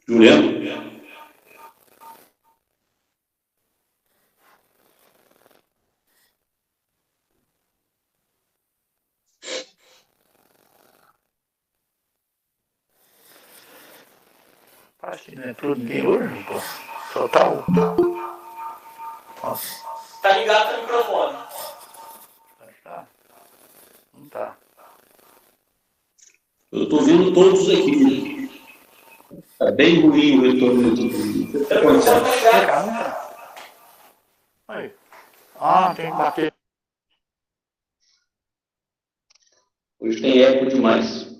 Juliano? Acho que não é tudo de hoje, pô. Total. Nossa. Tá ligado o microfone. Tá. Não tá. Eu tô vendo todos aqui. Tá bem ruim o retorno aqui. O que tá acontecendo? Aí. Ah, tem que bater. Hoje tem eco demais.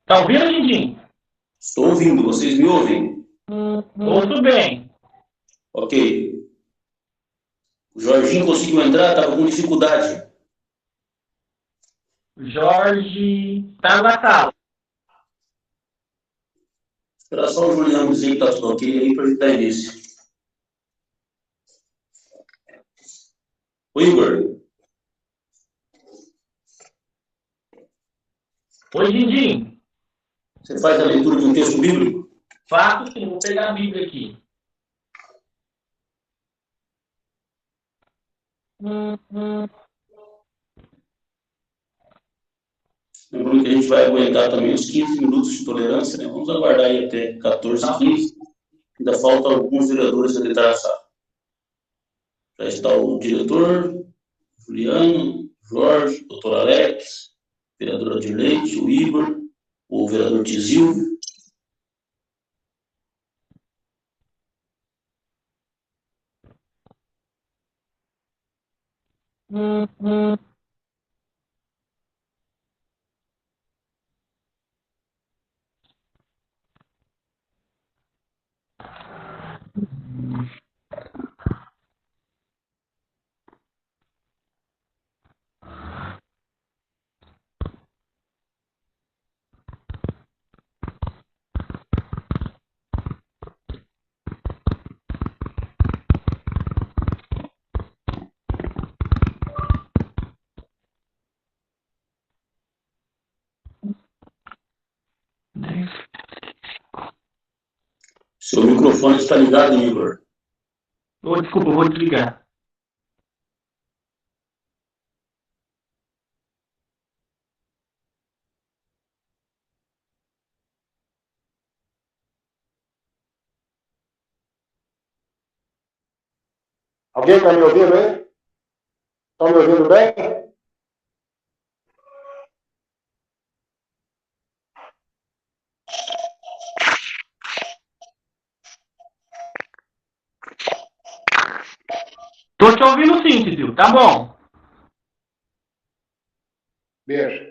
Tá ouvindo, Lindinho? Estou ouvindo, vocês me ouvem? Ouço bem. Ok. O Jorginho conseguiu entrar, estava com dificuldade. Jorge tá na sala. Espera só o Juliano dizer que tá tudo ok aí para a gente dar início. Oi, Igor. Oi, Lindinho. Você faz a leitura de um texto bíblico? Faço sim, vou pegar a Bíblia aqui. Lembrando que a gente vai aguentar também os 15 minutos de tolerância, né? Vamos aguardar aí até 14h15. Ainda falta alguns vereadores a entrar na sala. Já está o diretor, Juliano, Jorge, doutor Alex, vereadora de Leite, o Igor, o vereador Tizil. Seu microfone está ligado, Igor. Oh, desculpa, vou desligar. Alguém está me ouvindo aí? Estão me ouvindo bem? Tô te ouvindo sim, Tizil. Tá bom. Beijo.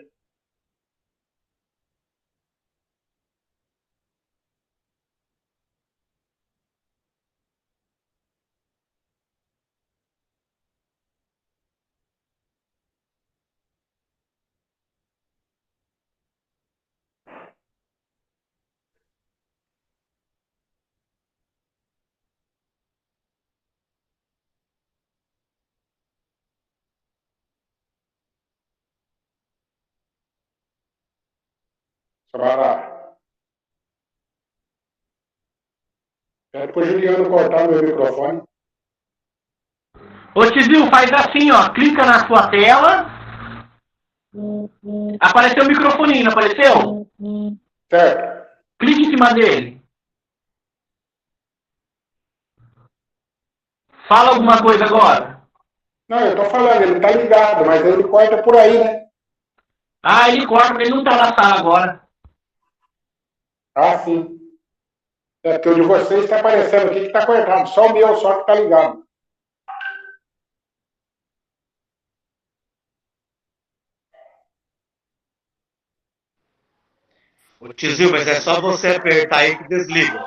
Sabará. Pede para o Juliano cortar meu microfone. Ô, Tizil, faz assim, ó. Clica na sua tela. Apareceu o microfoninho, não apareceu? Certo. Clique em cima dele. Fala alguma coisa agora. Não, eu estou falando, ele está ligado, mas ele corta por aí, né? Ah, ele corta, porque ele não tá na sala agora. Ah, sim. É porque o de vocês está aparecendo aqui que está cortado. Só o meu, só que está ligado. Ô Tizil, mas é só você apertar aí que desliga.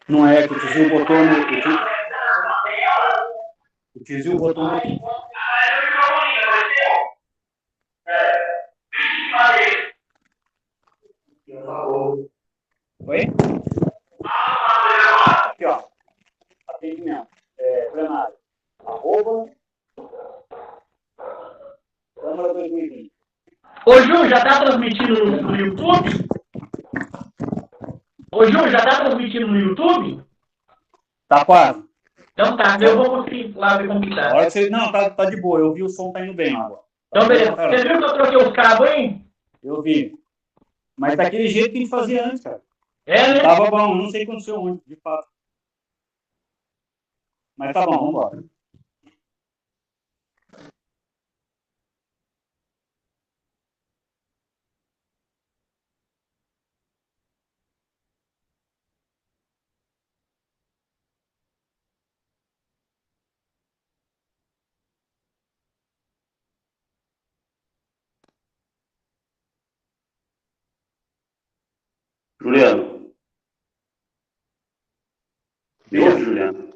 Não é que o Tizil botou no. O Tizil botou no. Oi? Aqui, ó. Atendimento. Plenário. @ Câmara 2020. Ô, Ju, já tá transmitindo no YouTube? Ô, Ju, já tá transmitindo no YouTube? Tá quase. Então tá, eu vou conseguir lá ver como que tá. Hora que você... Não, tá de boa. Eu vi o som tá indo bem lá agora. Então, beleza. Você viu que eu troquei os cabos, hein? Eu vi. Mas daquele jeito que a gente fazia antes, cara. É, né? Tava bom, não sei o que aconteceu ontem, de fato. Mas tá bom, vamos embora. Juliano. Viu, Juliano?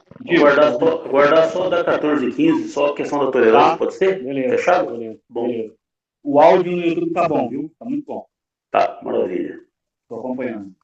Guardar só da 14 e 15, só a questão da tolerância, tá. Pode ser? Beleza. Fechado? Beleza. Bom. Beleza. O áudio no YouTube tá bom, viu? Tá muito bom. Tá, maravilha. Estou acompanhando.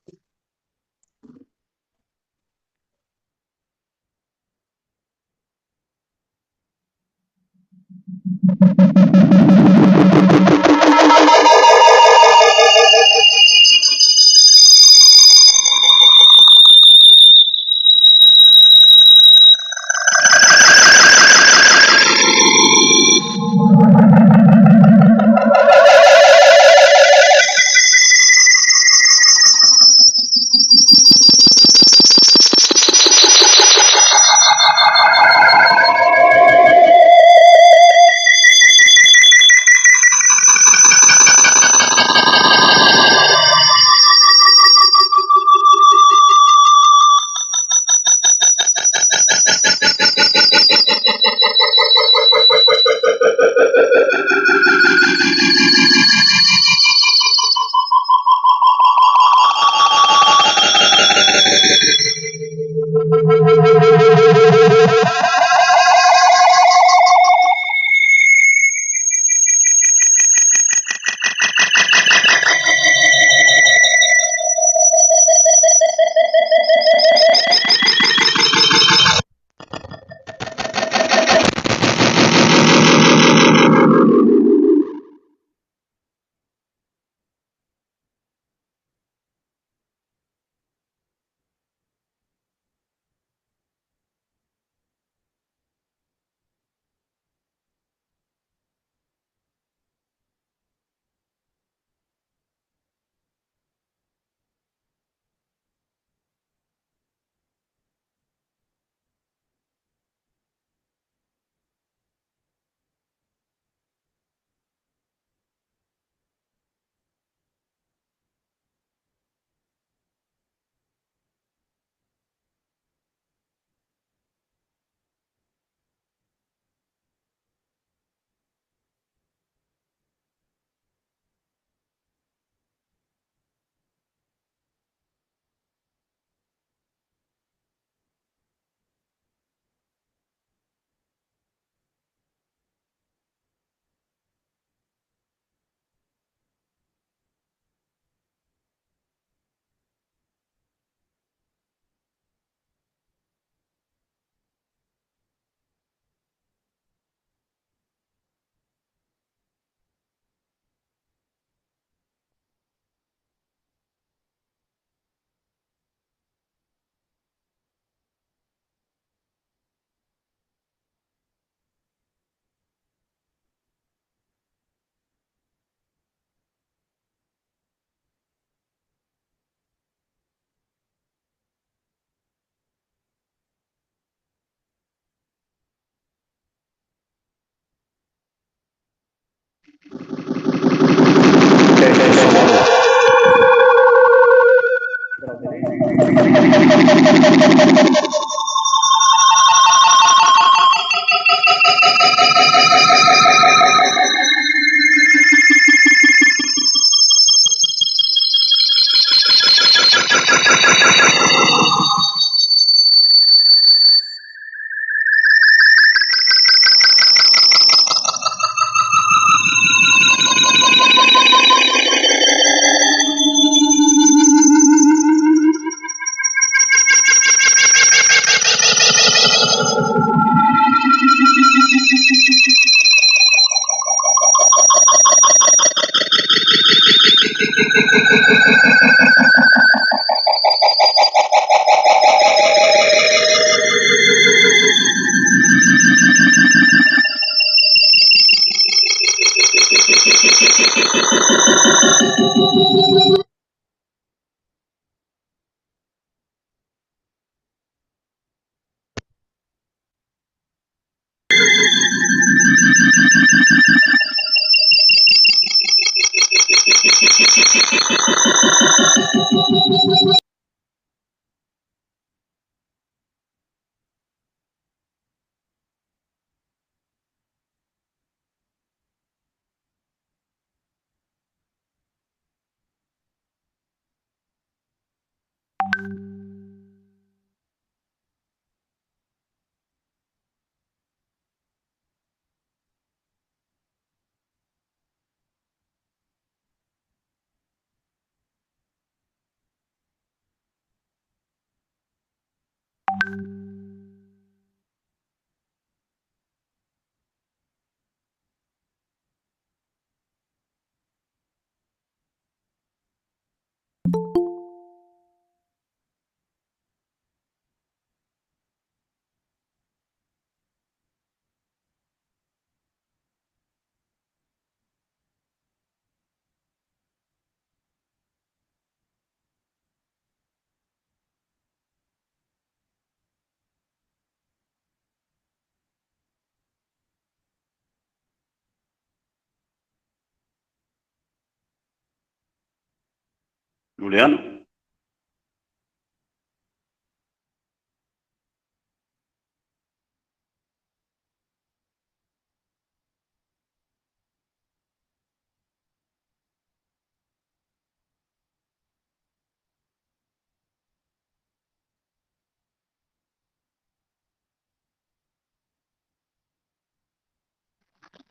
Juliano?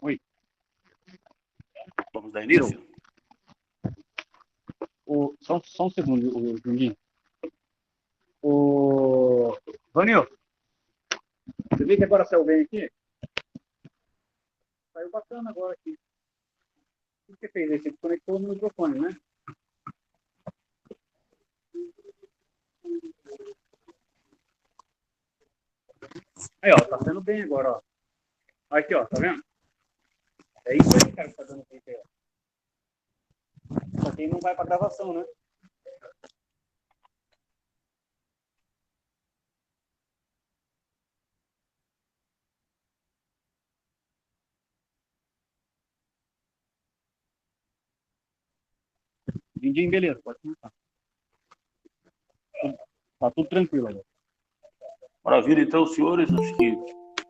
Oi. Vamos dar início? Só um segundo, Juninho. Vanil, você vê que agora saiu bem aqui? Saiu bacana agora aqui. O que você fez aí? Você conectou no microfone, né? Aí, ó, tá saindo bem agora, ó. Aqui, ó, tá vendo? É isso aí, cara, que tá dando jeito aí, ó. Só que não vai pra gravação, né? Dindim, beleza, pode começar. Tá tudo tranquilo agora. Maravilha, então, senhores, acho que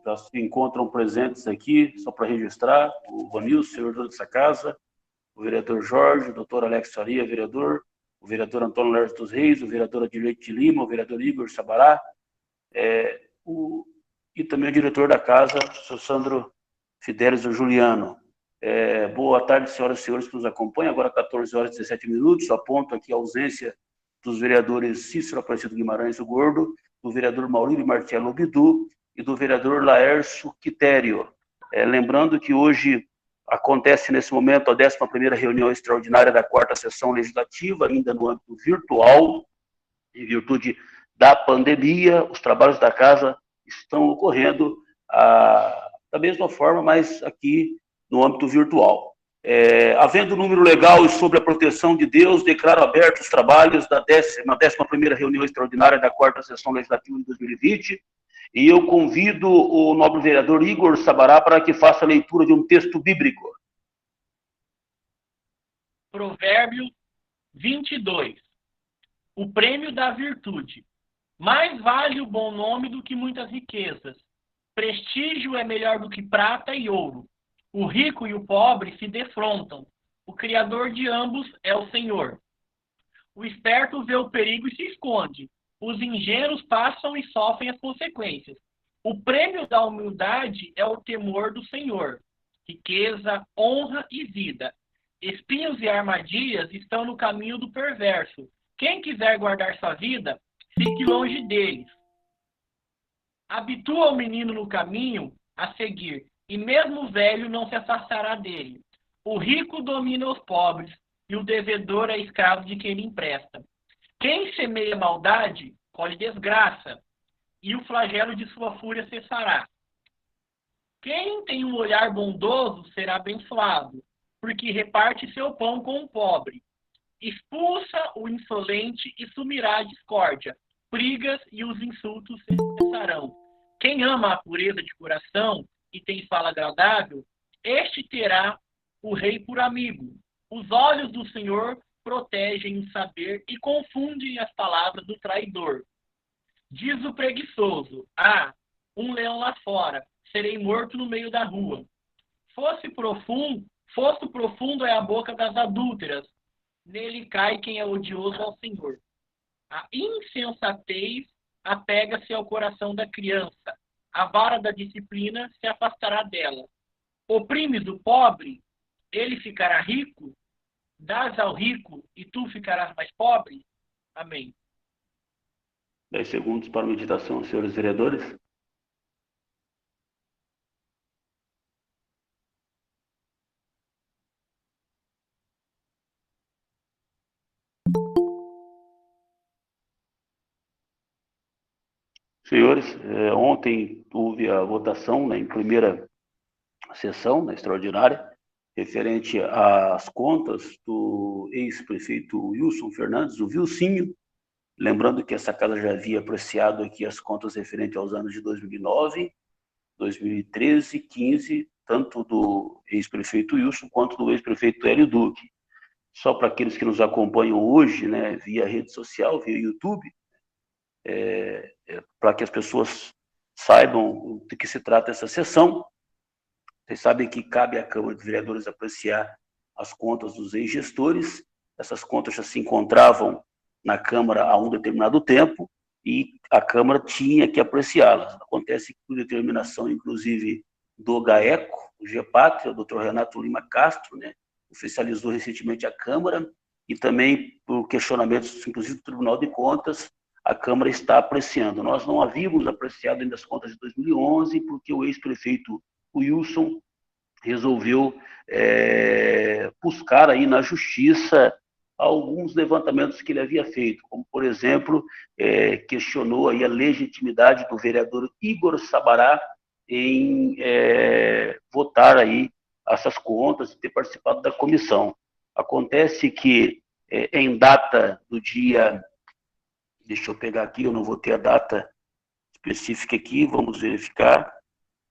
já se encontram presentes aqui, só para registrar, o Vanil, senhor dessa casa, o vereador Jorge, o doutor Alex Faria, vereador, o vereador Antônio Lerdo dos Reis, o vereador Adileite de Lima, o vereador Igor Sabará, e também o diretor da casa, o senhor Sandro Fidelis Juliano. Boa tarde, senhoras e senhores que nos acompanham. Agora 14 horas e 17 minutos. Aponto aqui a ausência dos vereadores Cícero Aparecido Guimarães, o Gordo, do vereador Maurílio Marcelo Bidu e do vereador Laércio Quitério. Lembrando que hoje acontece, nesse momento, a 11ª reunião extraordinária da 4ª sessão legislativa, ainda no âmbito virtual, em virtude da pandemia. Os trabalhos da casa estão ocorrendo da mesma forma, mas aqui no âmbito virtual. Havendo número legal e sobre a proteção de Deus, declaro abertos os trabalhos da 11ª reunião extraordinária da 4ª sessão legislativa de 2020, e eu convido o nobre vereador Igor Sabará para que faça a leitura de um texto bíblico. Provérbios 22. O prêmio da virtude. Mais vale o bom nome do que muitas riquezas. Prestígio é melhor do que prata e ouro. O rico e o pobre se defrontam. O Criador de ambos é o Senhor. O esperto vê o perigo e se esconde. Os ingênuos passam e sofrem as consequências. O prêmio da humildade é o temor do Senhor. Riqueza, honra e vida. Espinhos e armadilhas estão no caminho do perverso. Quem quiser guardar sua vida, fique longe deles. Habitua o menino no caminho a seguir, e mesmo o velho não se afastará dele. O rico domina os pobres, e o devedor é escravo de quem lhe empresta. Quem semeia maldade, colhe desgraça, e o flagelo de sua fúria cessará. Quem tem um olhar bondoso será abençoado, porque reparte seu pão com o pobre. Expulsa o insolente e sumirá a discórdia. Brigas e os insultos cessarão. Quem ama a pureza de coração e tem fala agradável, este terá o rei por amigo. Os olhos do Senhor protegem o saber e confundem as palavras do traidor. Diz o preguiçoso: um leão lá fora, serei morto no meio da rua. Fosso profundo é a boca das adúlteras, nele cai quem é odioso ao Senhor. A insensatez apega-se ao coração da criança, a vara da disciplina se afastará dela. Oprimes o pobre, ele ficará rico? Dás ao rico e tu ficarás mais pobre? Amém. 10 segundos para meditação, senhores vereadores. Senhores, ontem houve a votação, né, em primeira sessão, na extraordinária, referente às contas do ex-prefeito Wilson Fernandes, o Vilcinho. Lembrando que essa casa já havia apreciado aqui as contas referentes aos anos de 2009, 2013, 2015, tanto do ex-prefeito Wilson quanto do ex-prefeito Hélio Duque. Só para aqueles que nos acompanham hoje, né, via rede social, via YouTube, para que as pessoas saibam de que se trata essa sessão. Vocês sabem que cabe à Câmara de Vereadores apreciar as contas dos ex-gestores. Essas contas já se encontravam na Câmara há um determinado tempo e a Câmara tinha que apreciá-las. Acontece que, por determinação, inclusive, do GAECO, o GEPATRIA, o Dr. Renato Lima Castro, né, oficializou recentemente a Câmara, e também por questionamentos, inclusive, do Tribunal de Contas, a Câmara está apreciando. Nós não havíamos apreciado ainda as contas de 2011, porque o ex-prefeito Wilson resolveu buscar aí na Justiça alguns levantamentos que ele havia feito, como, por exemplo, questionou aí a legitimidade do vereador Igor Sabará em votar aí essas contas e ter participado da comissão. Acontece que, em data do dia... Deixa eu pegar aqui, eu não vou ter a data específica aqui, vamos verificar.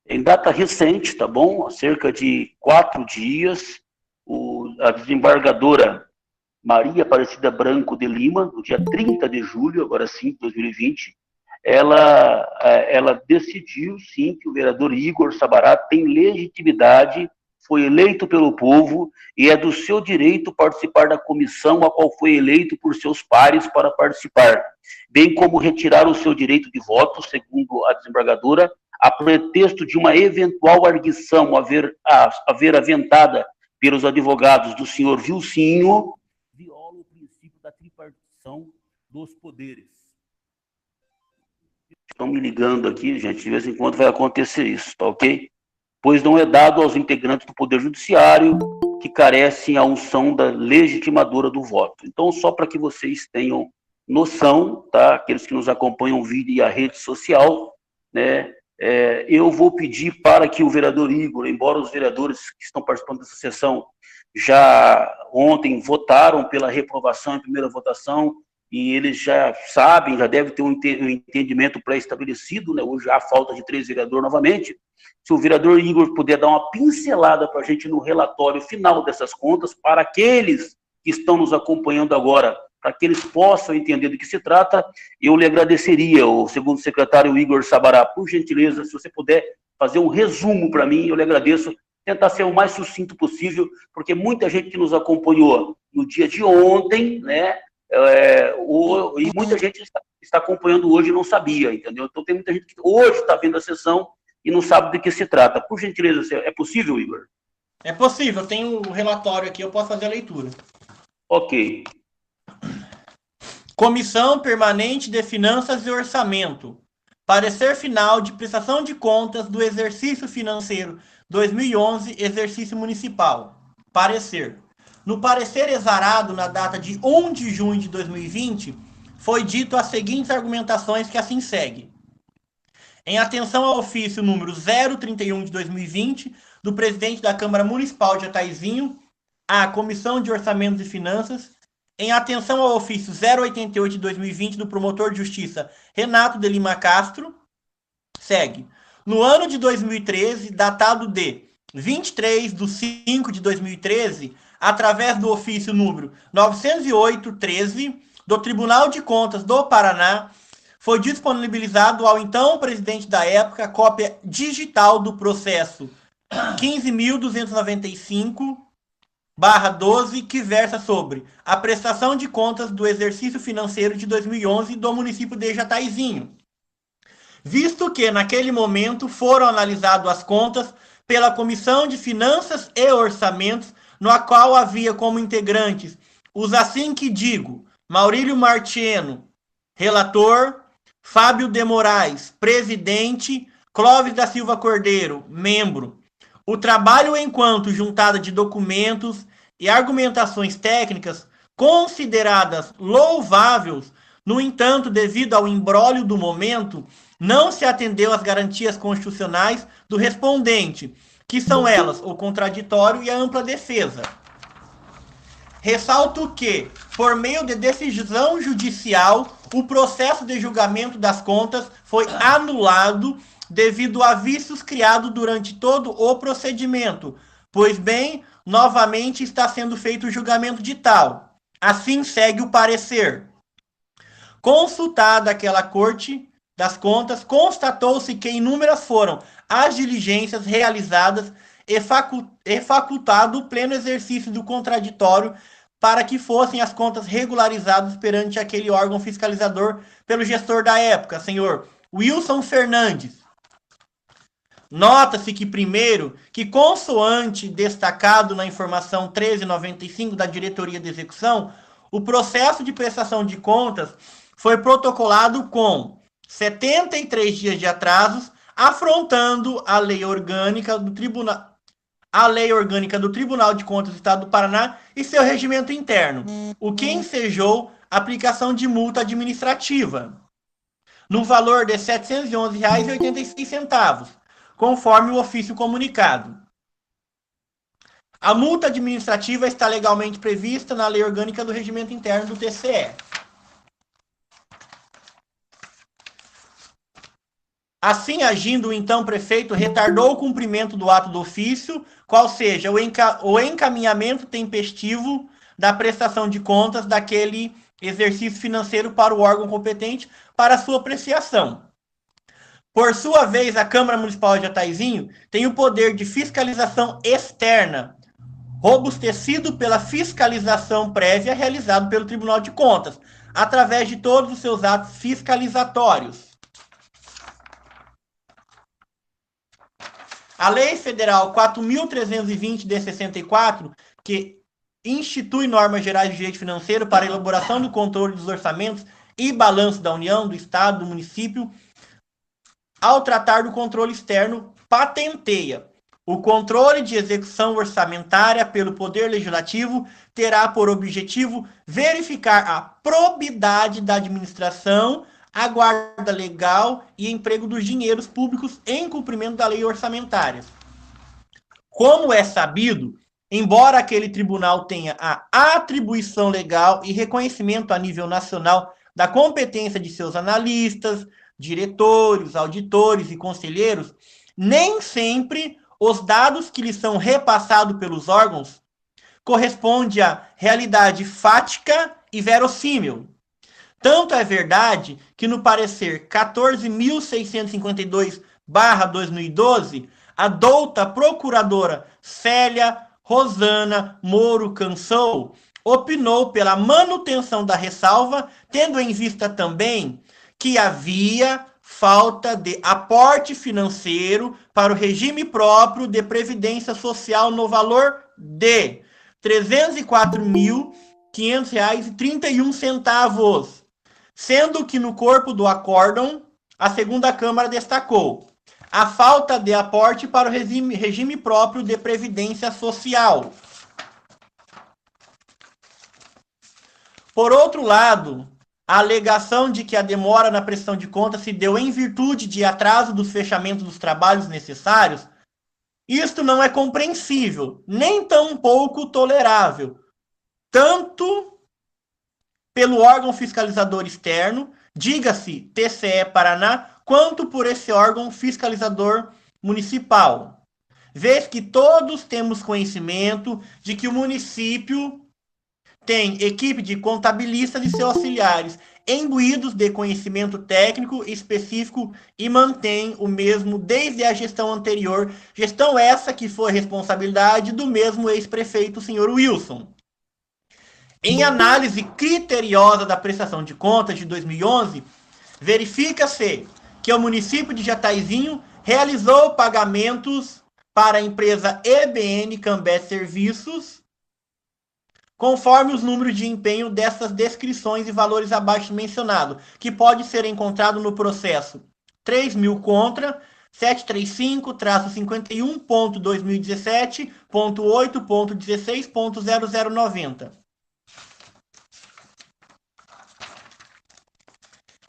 Em data recente, tá bom? Há cerca de 4 dias, a desembargadora Maria Aparecida Branco de Lima, no dia 30 de julho, agora sim, 2020, ela decidiu, sim, que o vereador Igor Sabará tem legitimidade, foi eleito pelo povo e é do seu direito participar da comissão a qual foi eleito por seus pares para participar, bem como retirar o seu direito de voto, segundo a desembargadora, a pretexto de uma eventual arguição haver aventada pelos advogados do senhor Vilcinho, viola o princípio da tripartição dos poderes. Estão me ligando aqui, gente, de vez em quando vai acontecer isso, tá ok? Pois não é dado aos integrantes do Poder Judiciário que carecem a unção da legitimadora do voto. Então, só para que vocês tenham noção, tá? Aqueles que nos acompanham via rede social, né? Eu vou pedir para que o vereador Igor, embora os vereadores que estão participando dessa sessão já ontem votaram pela reprovação em primeira votação, e eles já sabem, já devem ter um entendimento pré-estabelecido, né? Hoje há falta de 3 vereadores novamente. Se o vereador Igor puder dar uma pincelada para a gente no relatório final dessas contas, para aqueles que estão nos acompanhando agora, para que eles possam entender do que se trata, eu lhe agradeceria, o segundo secretário Igor Sabará, por gentileza, se você puder fazer um resumo para mim, eu lhe agradeço, tentar ser o mais sucinto possível, porque muita gente que nos acompanhou no dia de ontem, né, e muita gente está acompanhando hoje e não sabia, entendeu? Então tem muita gente que hoje está vendo a sessão e não sabe do que se trata. Por gentileza, é possível, Igor? É possível, eu tenho o relatório aqui, eu posso fazer a leitura. Ok. Comissão Permanente de Finanças e Orçamento. Parecer final de prestação de contas do exercício financeiro 2011, exercício municipal. Parecer. No parecer exarado, na data de 1 de junho de 2020, foi dito as seguintes argumentações que assim segue. Em atenção ao ofício número 031 de 2020, do presidente da Câmara Municipal de Jataizinho, à Comissão de Orçamentos e Finanças, em atenção ao ofício 088 de 2020, do promotor de justiça Renato de Lima Castro, segue. No ano de 2013, datado de 23/5 de 2013, através do ofício número 908-13 do Tribunal de Contas do Paraná, foi disponibilizado ao então presidente da época cópia digital do processo 15.295/12, que versa sobre a prestação de contas do exercício financeiro de 2011 do município de Jataizinho. Visto que, naquele momento, foram analisadas as contas pela Comissão de Finanças e Orçamentos, no qual havia como integrantes os assim que digo, Maurílio Martieno, relator, Fábio de Moraes, presidente, Clóvis da Silva Cordeiro, membro. O trabalho enquanto juntada de documentos e argumentações técnicas consideradas louváveis, no entanto, devido ao imbróglio do momento, não se atendeu às garantias constitucionais do respondente, que são elas o contraditório e a ampla defesa. Ressalto que, por meio de decisão judicial, o processo de julgamento das contas foi anulado devido a vícios criados durante todo o procedimento, pois bem, novamente está sendo feito o julgamento de tal. Assim segue o parecer. Consultada aquela Corte das Contas, constatou-se que inúmeras foram as diligências realizadas e facultado o pleno exercício do contraditório para que fossem as contas regularizadas perante aquele órgão fiscalizador pelo gestor da época, senhor Wilson Fernandes. Nota-se que, primeiro, que consoante destacado na informação 1395 da Diretoria de Execução, o processo de prestação de contas foi protocolado com 73 dias de atrasos, afrontando a lei orgânica do Tribunal de Contas do Estado do Paraná e seu regimento interno, o que ensejou a aplicação de multa administrativa, no valor de R$ 711,86, conforme o ofício comunicado. A multa administrativa está legalmente prevista na lei orgânica do regimento interno do TCE. Assim, agindo, o então prefeito retardou o cumprimento do ato do ofício, qual seja o encaminhamento tempestivo da prestação de contas daquele exercício financeiro para o órgão competente para sua apreciação. Por sua vez, a Câmara Municipal de Jataizinho tem o poder de fiscalização externa, robustecido pela fiscalização prévia realizada pelo Tribunal de Contas, através de todos os seus atos fiscalizatórios. A Lei Federal 4.320 de 64, que institui normas gerais de direito financeiro para a elaboração do controle dos orçamentos e balanço da União, do Estado, do município, ao tratar do controle externo, patenteia. O controle de execução orçamentária pelo Poder Legislativo terá por objetivo verificar a probidade da administração, a guarda legal e emprego dos dinheiros públicos em cumprimento da lei orçamentária. Como é sabido, embora aquele tribunal tenha a atribuição legal e reconhecimento a nível nacional da competência de seus analistas, diretores, auditores e conselheiros, nem sempre os dados que lhes são repassados pelos órgãos correspondem à realidade fática e verossímil. Tanto é verdade que no parecer 14.652/2012, a douta procuradora Célia Rosana Moro Cansou opinou pela manutenção da ressalva, tendo em vista também que havia falta de aporte financeiro para o regime próprio de previdência social no valor de R$ 304.500,31, sendo que no corpo do acórdão, a segunda Câmara destacou a falta de aporte para o regime próprio de previdência social. Por outro lado, a alegação de que a demora na prestação de contas se deu em virtude de atraso dos fechamentos dos trabalhos necessários, isto não é compreensível, nem tampouco tolerável, tanto pelo órgão fiscalizador externo, diga-se TCE Paraná, quanto por esse órgão fiscalizador municipal. Vez que todos temos conhecimento de que o município tem equipe de contabilistas e seus auxiliares imbuídos de conhecimento técnico específico e mantém o mesmo desde a gestão anterior, gestão essa que foi responsabilidade do mesmo ex-prefeito, senhor Wilson. Em análise criteriosa da prestação de contas de 2011, verifica-se que o município de Jataizinho realizou pagamentos para a empresa EBN Cambé Serviços, conforme os números de empenho dessas descrições e valores abaixo mencionados, que pode ser encontrado no processo 3.000 contra 735-51.2017.8.16.0090.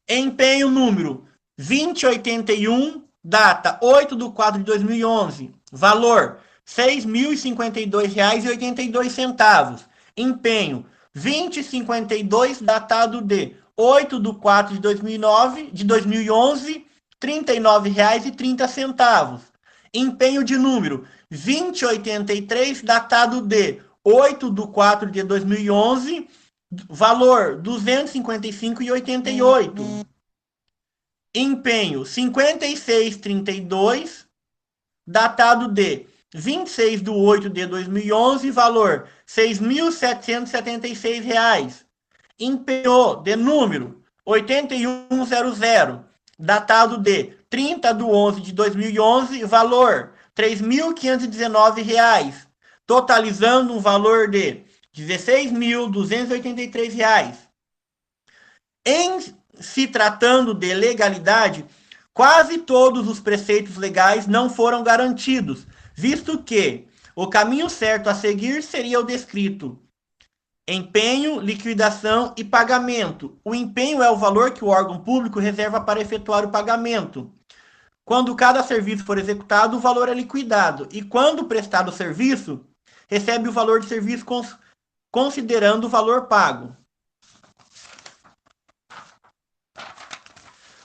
Empenho número 2081, data 8/4/2011, valor R$ 6.052,82. Empenho 2052, datado de 8/4/2011, R$ 39,30. Empenho de número 2083, datado de 8/4/2011, valor R$ 255,88. Empenho 5632, datado de 26/8/2011, valor R$ 6.776. Empenho de número 8100, datado de 30/11/2011, valor R$ 3.519, totalizando um valor de R$ 16.283. Em se tratando de legalidade, quase todos os preceitos legais não foram garantidos, visto que o caminho certo a seguir seria o descrito: empenho, liquidação e pagamento. O empenho é o valor que o órgão público reserva para efetuar o pagamento. Quando cada serviço for executado, o valor é liquidado. E quando prestado o serviço, recebe o valor de serviço considerando o valor pago.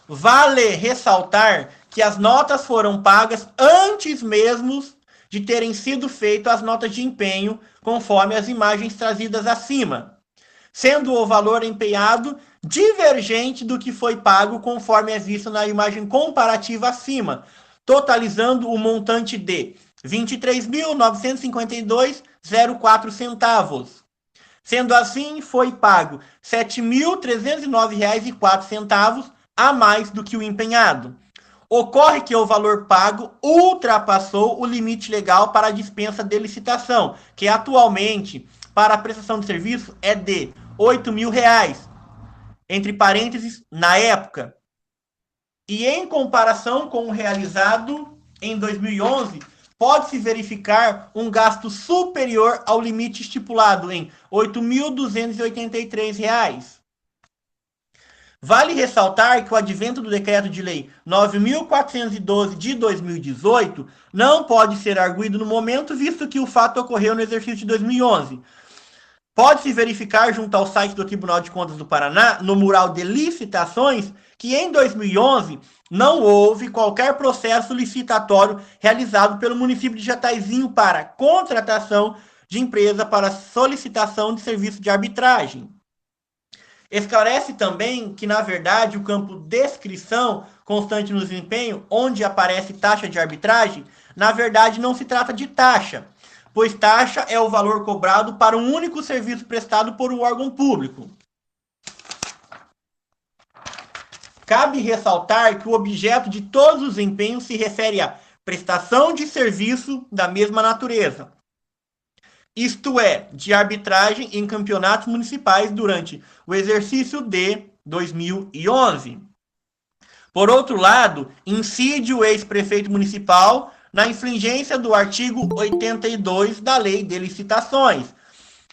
Vale ressaltar que as notas foram pagas antes mesmo de terem sido feitas as notas de empenho, conforme as imagens trazidas acima, sendo o valor empenhado divergente do que foi pago, conforme é visto na imagem comparativa acima, totalizando o montante de R$ 23.952,04 centavos. Sendo assim, foi pago R$ 7.309,04 a mais do que o empenhado. Ocorre que o valor pago ultrapassou o limite legal para a dispensa de licitação, que atualmente, para a prestação de serviço, é de R$ 8.000, entre parênteses, na época. E em comparação com o realizado em 2011, pode-se verificar um gasto superior ao limite estipulado em R$ 8.283. Vale ressaltar que o advento do Decreto de Lei 9.412 de 2018 não pode ser arguido no momento, visto que o fato ocorreu no exercício de 2011. Pode-se verificar junto ao site do Tribunal de Contas do Paraná, no mural de licitações, que em 2011 não houve qualquer processo licitatório realizado pelo município de Jataizinho para contratação de empresa para solicitação de serviço de arbitragem. Esclarece também que, na verdade, o campo descrição constante no desempenho, onde aparece taxa de arbitragem, na verdade não se trata de taxa, pois taxa é o valor cobrado para um único serviço prestado por um órgão público. Cabe ressaltar que o objeto de todos os empenhos se refere à prestação de serviço da mesma natureza, isto é, de arbitragem em campeonatos municipais durante o exercício de 2011. Por outro lado, incide o ex-prefeito municipal na infringência do artigo 82 da Lei de Licitações,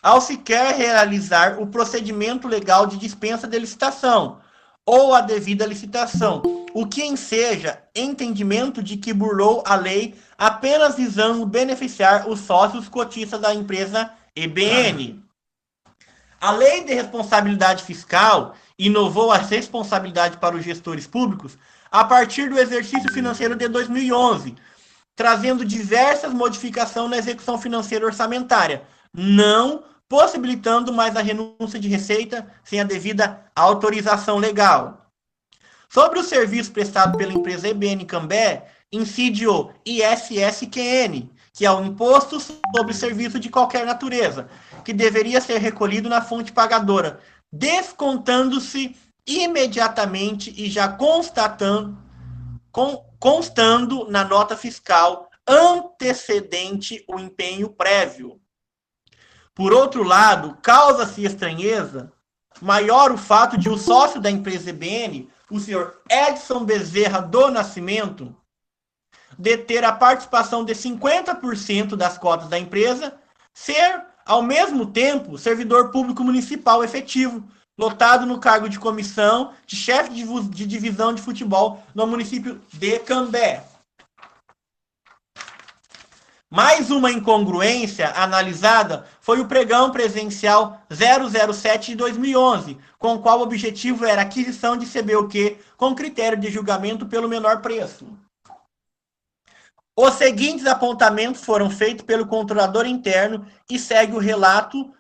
ao sequer realizar o procedimento legal de dispensa de licitação ou a devida licitação, o que enseja entendimento de que burlou a lei apenas visando beneficiar os sócios cotistas da empresa EBN. A Lei de Responsabilidade Fiscal inovou a responsabilidade para os gestores públicos a partir do exercício financeiro de 2011, trazendo diversas modificações na execução financeira orçamentária, não possibilitando mais a renúncia de receita sem a devida autorização legal. Sobre o serviço prestado pela empresa EBN Cambé, incide o ISSQN, que é o Imposto sobre Serviço de Qualquer Natureza, que deveria ser recolhido na fonte pagadora, descontando-se imediatamente e já constando na nota fiscal antecedente o empenho prévio. Por outro lado, causa-se estranheza maior o fato de o sócio da empresa EBN, o senhor Edson Bezerra do Nascimento, deter a participação de 50% das cotas da empresa, ser, ao mesmo tempo, servidor público municipal efetivo, lotado no cargo de comissão de chefe de divisão de futebol no município de Cambé. Mais uma incongruência analisada foi o pregão presencial 007 de 2011, com o qual o objetivo era a aquisição de CBUQ com critério de julgamento pelo menor preço. Os seguintes apontamentos foram feitos pelo controlador interno e segue o relato,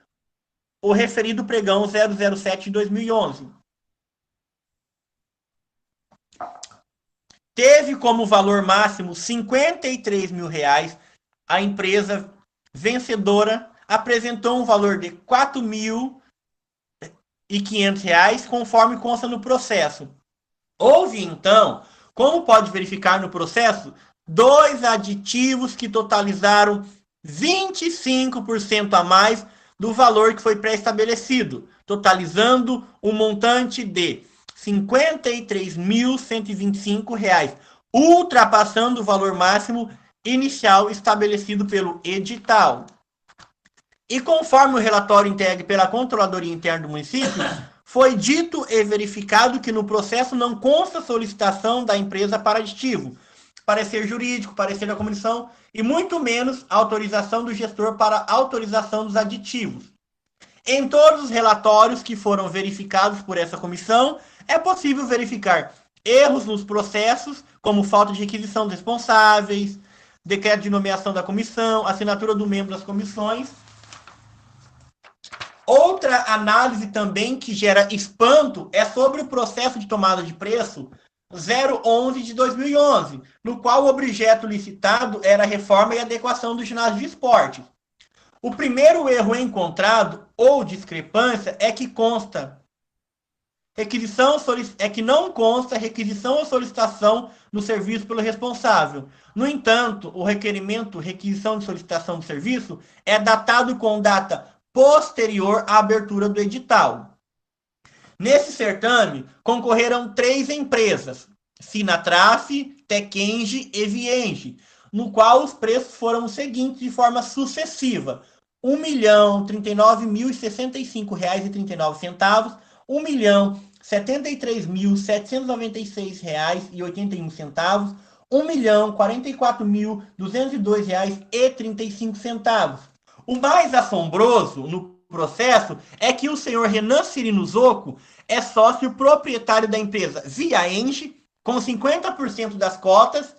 o referido pregão 007 de 2011. Teve como valor máximo R$ 53 mil. A empresa vencedora apresentou um valor de R$ 4.500, conforme consta no processo. Houve, então, como pode verificar no processo, 2 aditivos que totalizaram 25% a mais do valor que foi pré-estabelecido, totalizando um montante de R$ 53.125, ultrapassando o valor máximo inicial estabelecido pelo edital. E conforme o relatório entregue pela Controladoria Interna do município, foi dito e verificado que no processo não consta solicitação da empresa para aditivo, parecer jurídico, parecer da comissão e muito menos autorização do gestor para autorização dos aditivos. Em todos os relatórios que foram verificados por essa comissão, é possível verificar erros nos processos, como falta de requisição dos responsáveis, decreto de nomeação da comissão, assinatura do membro das comissões. Outra análise também que gera espanto é sobre o processo de tomada de preço 011 de 2011, no qual o objeto licitado era a reforma e adequação do ginásio de esporte. O primeiro erro encontrado, ou discrepância, é que não consta requisição ou solicitação do serviço pelo responsável. No entanto, o requerimento, requisição de solicitação do serviço, é datado com data posterior à abertura do edital. Nesse certame, concorreram 3 empresas, Sinatraf, Tecenge e Vienge, no qual os preços foram os seguintes de forma sucessiva: R$ 1.039.065,39, R$ 1.073.796,81, R$ 1.044.202,35. O mais assombroso no processo é que o senhor Renan Cirino Zocco é sócio proprietário da empresa Viaenge, com 50% das cotas,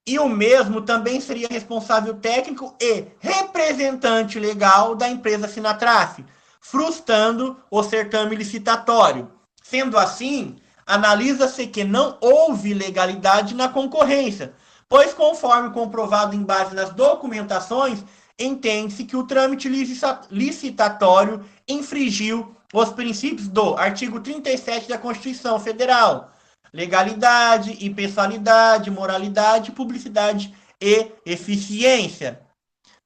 e o mesmo também seria responsável técnico e representante legal da empresa Sinatraf, frustrando o certame licitatório. Sendo assim, analisa-se que não houve legalidade na concorrência, pois, conforme comprovado em base nas documentações, entende-se que o trâmite licitatório infringiu os princípios do artigo 37 da Constituição Federal: legalidade, impessoalidade, moralidade, publicidade e eficiência.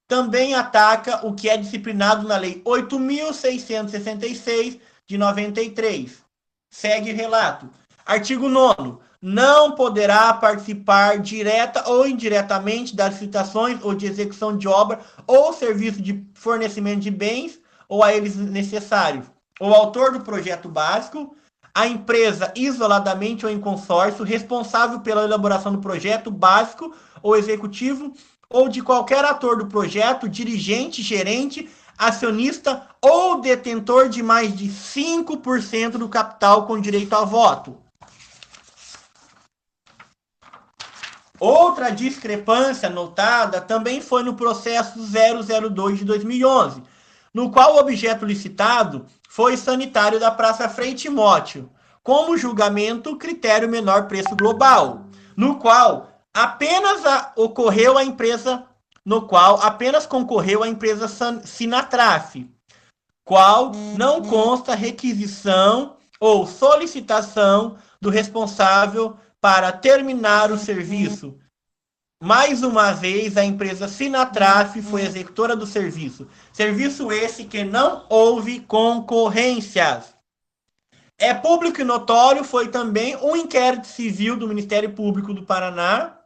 Também ataca o que é disciplinado na Lei 8.666, de 93. Segue relato. Artigo 9º. não poderá participar direta ou indiretamente das licitações ou de execução de obra ou serviço de fornecimento de bens ou a eles necessários. O autor do projeto básico, a empresa isoladamente ou em consórcio responsável pela elaboração do projeto básico ou executivo ou de qualquer ator do projeto, dirigente, gerente, acionista ou detentor de mais de 5% do capital com direito a voto. Outra discrepância notada também foi no processo 002 de 2011, no qual o objeto licitado foi sanitário da Praça Frei Timóteo, como julgamento critério menor preço global, no qual apenas concorreu a empresa Sinatraf, qual não consta requisição ou solicitação do responsável para terminar o serviço. Mais uma vez, a empresa Sinatraf foi executora do serviço. Serviço esse que não houve concorrências. É público e notório, foi também um inquérito civil do Ministério Público do Paraná,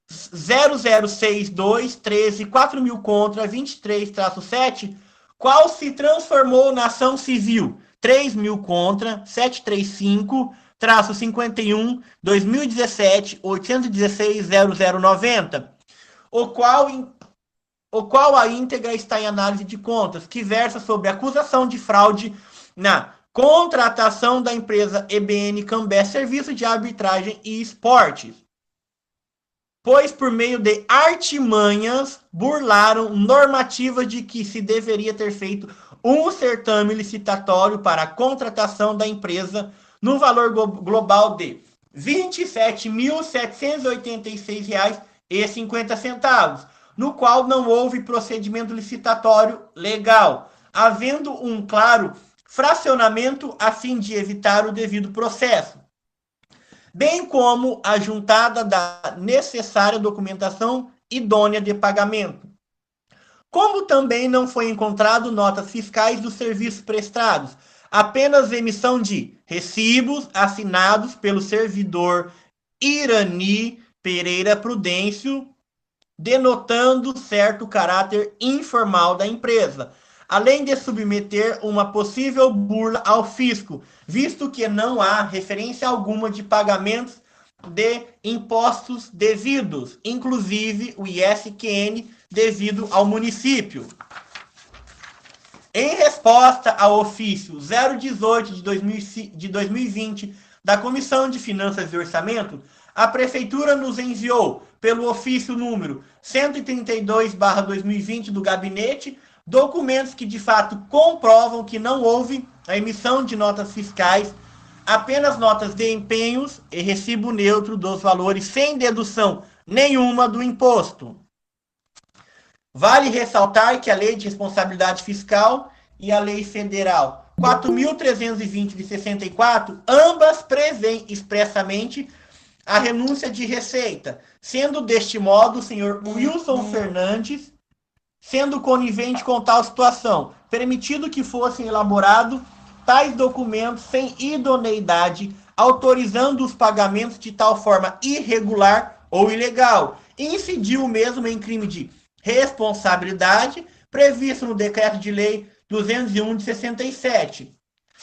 0062 13 4000 contra 23-7, qual se transformou na ação civil 3000 contra 735-51 2017 816 0090, o qual a íntegra está em análise de contas, que versa sobre acusação de fraude na contratação da empresa EBN Cambé Serviço de Arbitragem e Esportes, pois por meio de artimanhas burlaram normativa de que se deveria ter feito um certame licitatório para a contratação da empresa no valor global de R$ 27.786,50, no qual não houve procedimento licitatório legal, havendo um claro fracionamento a fim de evitar o devido processo, bem como a juntada da necessária documentação idônea de pagamento. Como também não foi encontrado notas fiscais dos serviços prestados, apenas emissão de recibos assinados pelo servidor Irani Pereira Prudêncio, denotando certo caráter informal da empresa, além de submeter uma possível burla ao fisco, visto que não há referência alguma de pagamentos de impostos devidos, inclusive o ISQN devido ao município. Em resposta ao ofício 018 de 2020 da Comissão de Finanças e Orçamento, a Prefeitura nos enviou, pelo ofício número 132/2020 do Gabinete, documentos que de fato comprovam que não houve a emissão de notas fiscais, apenas notas de empenhos e recibo neutro dos valores sem dedução nenhuma do imposto. Vale ressaltar que a Lei de Responsabilidade Fiscal e a Lei Federal 4.320 de 64, ambas prevêem expressamente a renúncia de receita, sendo deste modo o senhor Wilson Fernandes sendo conivente com tal situação, permitido que fossem elaborados tais documentos sem idoneidade, autorizando os pagamentos de tal forma irregular ou ilegal, e incidiu mesmo em crime de responsabilidade previsto no Decreto de Lei 201 de 67.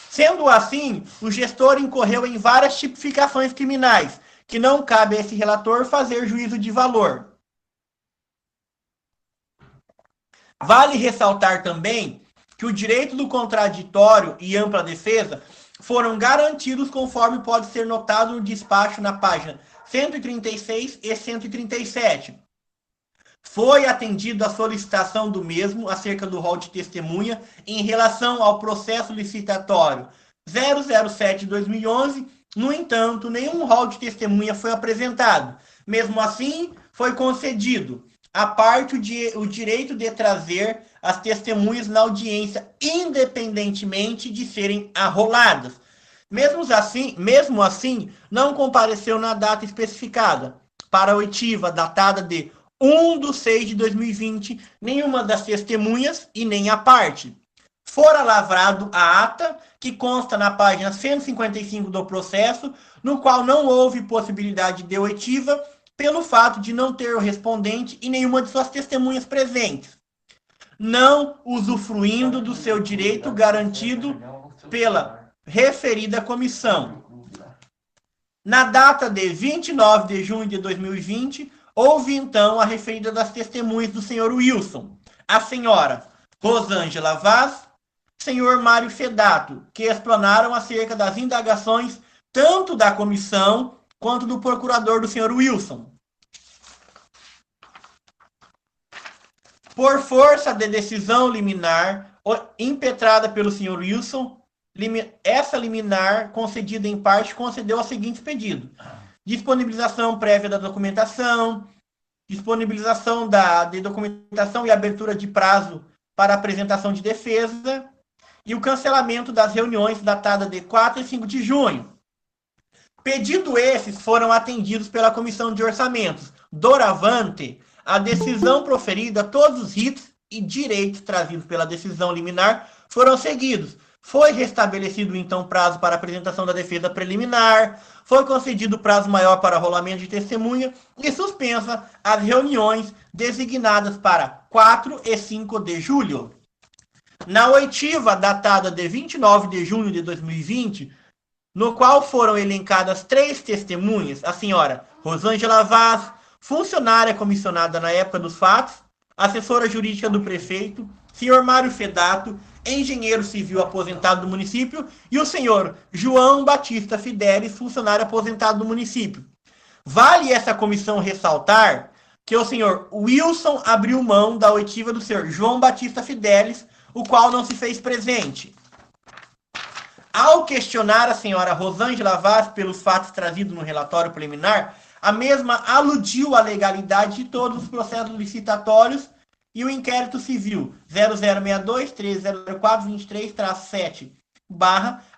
Sendo assim, o gestor incorreu em várias tipificações criminais, que não cabe a esse relator fazer juízo de valor. Vale ressaltar também que o direito do contraditório e ampla defesa foram garantidos conforme pode ser notado no despacho na página 136 e 137. Foi atendido a solicitação do mesmo acerca do rol de testemunha em relação ao processo licitatório 007 de 2011. No entanto, nenhum rol de testemunha foi apresentado. Mesmo assim, foi concedido à parte o direito de trazer as testemunhas na audiência, independentemente de serem arroladas. Mesmo assim, não compareceu na data especificada. Para a oitiva, datada de 1/6 de 2020, nenhuma das testemunhas e nem a parte. fora lavrado a ata, que consta na página 155 do processo, no qual não houve possibilidade de oitiva, pelo fato de não ter o respondente e nenhuma de suas testemunhas presentes, não usufruindo do seu direito garantido pela referida comissão. Na data de 29 de junho de 2020, houve então a referida das testemunhas do senhor Wilson, a senhora Rosângela Vaz, senhor Mário Fedato, que explanaram acerca das indagações tanto da comissão quanto do procurador do senhor Wilson. Por força de decisão liminar impetrada pelo senhor Wilson, essa liminar, concedida em parte, concedeu os seguintes pedidos: disponibilização prévia da documentação, disponibilização de documentação e abertura de prazo para apresentação de defesa, e o cancelamento das reuniões datadas de 4 e 5 de junho. Pedido esses foram atendidos pela Comissão de Orçamentos. Doravante, a decisão proferida, todos os ritos e direitos trazidos pela decisão liminar foram seguidos. Foi restabelecido, então, prazo para apresentação da defesa preliminar, foi concedido prazo maior para rolamento de testemunha e suspensa as reuniões designadas para 4 e 5 de julho. Na oitiva datada de 29 de junho de 2020, no qual foram elencadas 3 testemunhas, a senhora Rosângela Vaz, funcionária comissionada na época dos fatos, assessora jurídica do prefeito, senhor Mário Fedato, engenheiro civil aposentado do município, e o senhor João Batista Fidelis, funcionário aposentado do município. Vale essa comissão ressaltar que o senhor Wilson abriu mão da oitiva do senhor João Batista Fidelis, o qual não se fez presente. Ao questionar a senhora Rosângela Vaz pelos fatos trazidos no relatório preliminar, a mesma aludiu à legalidade de todos os processos licitatórios e o inquérito civil 0062-3004-23-7,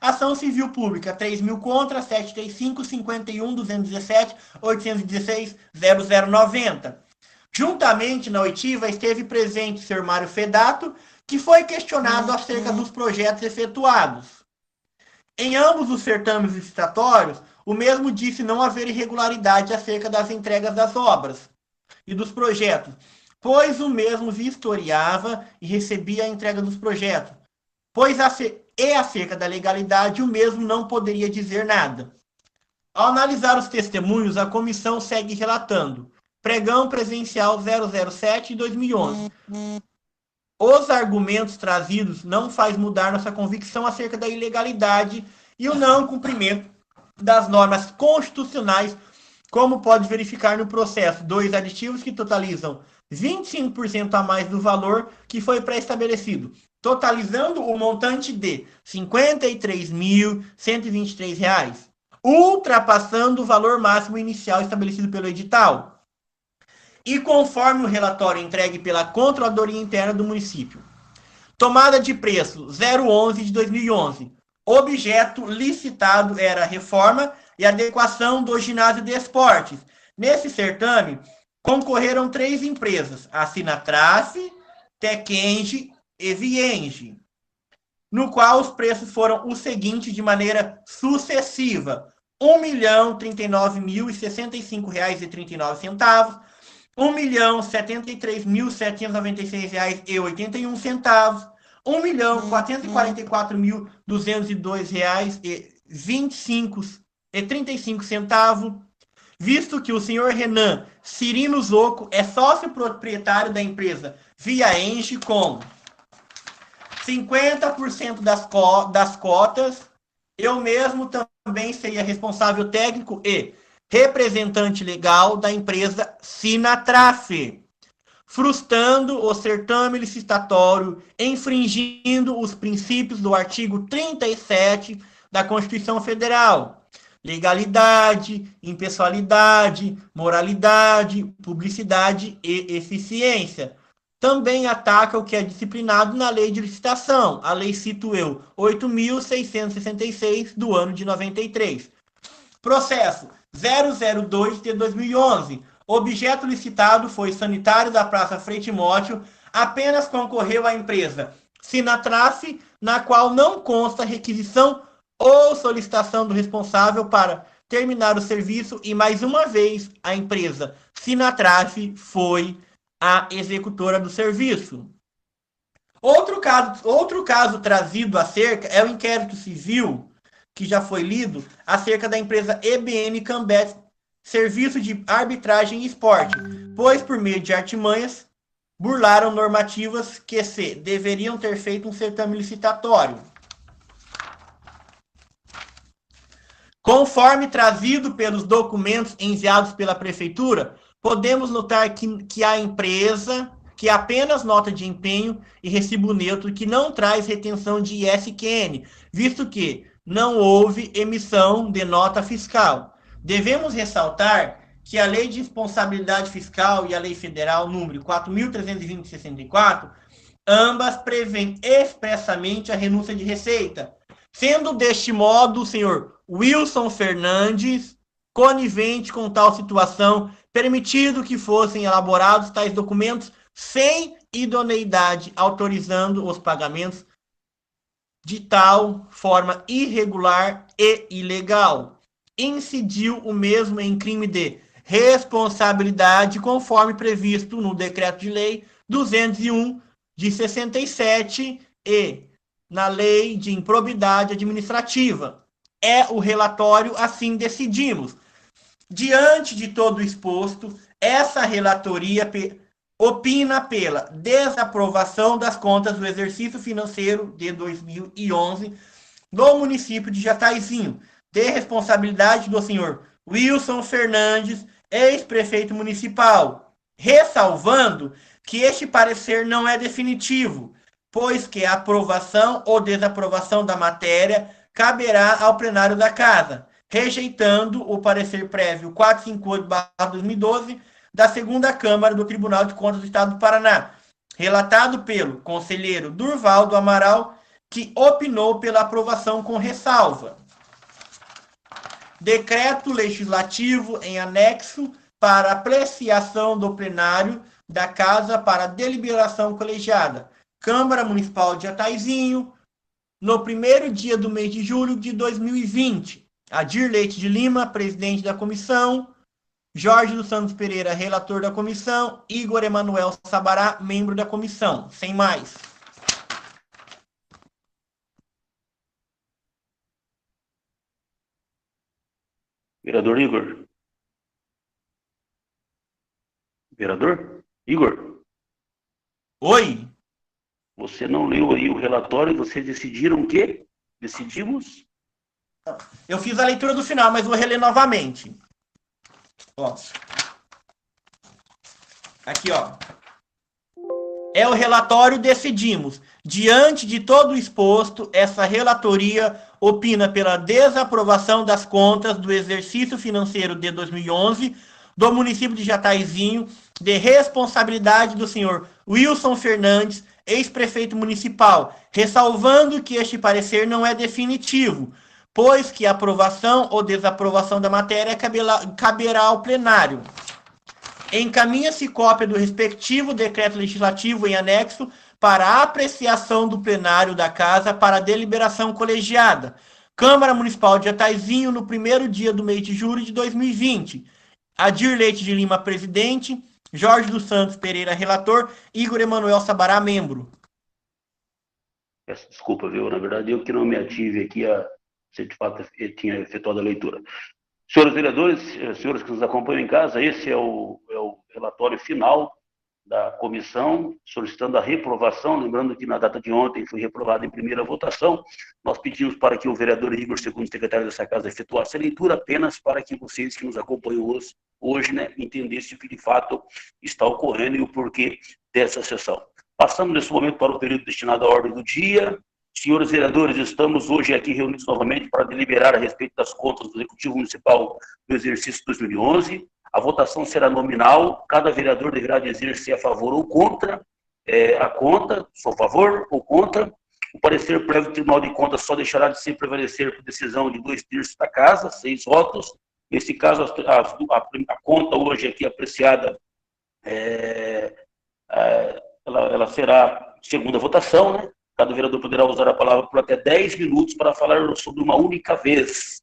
ação civil pública 3.000 contra 735-51-217-816-0090. Juntamente na oitiva esteve presente o senhor Mário Fedato, que foi questionado acerca dos projetos efetuados. Em ambos os certames licitatórios, o mesmo disse não haver irregularidade acerca das entregas das obras e dos projetos, pois o mesmo vistoriava e recebia a entrega dos projetos, pois acerca da legalidade o mesmo não poderia dizer nada. Ao analisar os testemunhos, a comissão segue relatando: pregão presencial 007 de 2011. Os argumentos trazidos não faz mudar nossa convicção acerca da ilegalidade e o não cumprimento das normas constitucionais, como pode verificar no processo 2 aditivos que totalizam 25% a mais do valor que foi pré-estabelecido, totalizando o montante de R$ 53.123, ultrapassando o valor máximo inicial estabelecido pelo edital. E conforme o relatório entregue pela Controladoria Interna do município. Tomada de preço 011 de 2011. Objeto licitado era a reforma e adequação do ginásio de esportes. Nesse certame, concorreram 3 empresas, a Sinatrace, Tecenge e Vienge, no qual os preços foram os seguintes de maneira sucessiva: R$ 1.039.065,39, R$ 1.073.796,81, R$ 1.444.202,35, visto que o senhor Renan Cirino Zocco é sócio proprietário da empresa Viaenge com 50% das cotas, eu mesmo também seria responsável técnico e representante legal da empresa Sinatrace, frustrando o certame licitatório, infringindo os princípios do artigo 37 da Constituição Federal: legalidade, impessoalidade, moralidade, publicidade e eficiência. Também ataca o que é disciplinado na Lei de Licitação, a Lei, cito eu, 8.666 do ano de 93. Processo 002 de 2011. Objeto licitado foi sanitário da Praça Frei Timóteo. Apenas concorreu a empresa Sinatrace na qual não consta requisição ou solicitação do responsável para terminar o serviço e, mais uma vez, a empresa Sinatraf foi a executora do serviço. Outro caso trazido acerca é o inquérito civil, que já foi lido, acerca da empresa EBN Cambet, Serviço de Arbitragem e Esporte, pois, por meio de artimanhas, burlaram normativas que deveriam ter feito um certame licitatório. Conforme trazido pelos documentos enviados pela Prefeitura, podemos notar que a empresa, que apenas nota de empenho e recibo neutro, que não traz retenção de ISQN, visto que não houve emissão de nota fiscal. Devemos ressaltar que a Lei de Responsabilidade Fiscal e a Lei Federal número 4.320/64, ambas prevêem expressamente a renúncia de receita, sendo deste modo o senhor Wilson Fernandes conivente com tal situação, permitido que fossem elaborados tais documentos sem idoneidade, autorizando os pagamentos de tal forma irregular e ilegal. Incidiu o mesmo em crime de responsabilidade, conforme previsto no Decreto de Lei 201 de 67 e na Lei de Improbidade Administrativa. É o relatório, assim decidimos. Diante de todo o exposto, essa relatoria opina pela desaprovação das contas do exercício financeiro de 2011 do município de Jataizinho, de responsabilidade do senhor Wilson Fernandes, ex-prefeito municipal, ressalvando que este parecer não é definitivo, pois que a aprovação ou desaprovação da matéria caberá ao plenário da Casa, rejeitando o parecer prévio 458/2012 da segunda Câmara do Tribunal de Contas do Estado do Paraná, relatado pelo conselheiro Durvaldo Amaral, que opinou pela aprovação com ressalva. Decreto legislativo em anexo para apreciação do plenário da Casa para deliberação colegiada. Câmara Municipal de Jataizinho, no primeiro dia do mês de julho de 2020. Adir Leite de Lima, presidente da comissão. Jorge dos Santos Pereira, relator da comissão. Igor Emanuel Sabará, membro da comissão. Sem mais. Vereador Igor. Vereador Igor. Oi. Você não leu aí o relatório e vocês decidiram o quê? Decidimos? Eu fiz a leitura do final, mas vou reler novamente. Ó. Aqui, ó. É o relatório decidimos. Diante de todo o exposto, essa relatoria opina pela desaprovação das contas do exercício financeiro de 2011 do município de Jataizinho, de responsabilidade do senhor Wilson Fernandes, ex-prefeito municipal, ressalvando que este parecer não é definitivo, pois que a aprovação ou desaprovação da matéria caberá ao plenário. Encaminha-se cópia do respectivo decreto legislativo em anexo para a apreciação do plenário da Casa para deliberação colegiada. Câmara Municipal de Jataizinho, no primeiro dia do mês de julho de 2020. Adir Leite de Lima, presidente. Jorge dos Santos Pereira, relator. Igor Emanuel Sabará, membro. Peço desculpa, viu? Na verdade, eu que não me ative aqui se de fato tinha efetuado a leitura. Senhores vereadores, senhores que nos acompanham em casa, esse é o relatório final da comissão, solicitando a reprovação, lembrando que na data de ontem foi reprovado em primeira votação. Nós pedimos para que o vereador Igor, segundo secretário dessa casa, efetuasse a leitura apenas para que vocês que nos acompanham hoje, né, entendessem o que de fato está ocorrendo e o porquê dessa sessão. Passamos nesse momento para o período destinado à ordem do dia. Senhores vereadores, estamos hoje aqui reunidos novamente para deliberar a respeito das contas do Executivo Municipal do exercício 2011. A votação será nominal, cada vereador deverá dizer se é a favor ou contra a conta, sou a favor ou contra. O parecer prévio do Tribunal de Contas só deixará de ser prevalecer por decisão de 2/3 da Casa, 6 votos. Nesse caso, a conta hoje aqui apreciada, ela será segunda votação, né? cada vereador poderá usar a palavra por até 10 minutos para falar sobre uma única vez.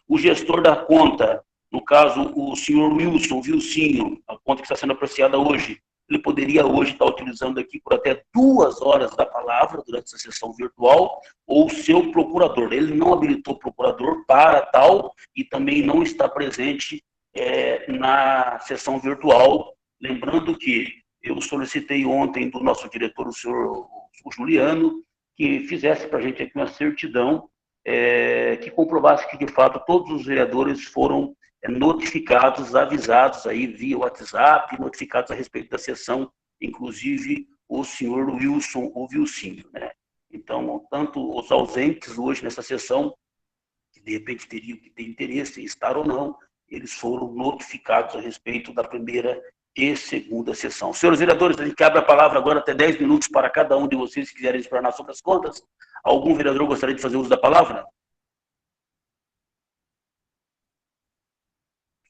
O gestor da conta, no caso, o senhor Wilsinho, a conta que está sendo apreciada hoje, ele poderia hoje estar utilizando aqui por até 2 horas da palavra durante essa sessão virtual, ou o seu procurador. Ele não habilitou o procurador para tal e também não está presente na sessão virtual. Lembrando que eu solicitei ontem do nosso diretor, o senhor Juliano, que fizesse para a gente aqui uma certidão que comprovasse que, de fato, todos os vereadores foram notificados, avisados aí via WhatsApp, notificados a respeito da sessão, inclusive o senhor Wilsinho, né? Então, tanto os ausentes hoje nessa sessão, que de repente teriam que ter interesse em estar ou não, eles foram notificados a respeito da primeira e segunda sessão. Senhores vereadores, a gente abre a palavra agora até 10 minutos para cada um de vocês que quiserem explanar sobre as contas. Algum vereador gostaria de fazer uso da palavra?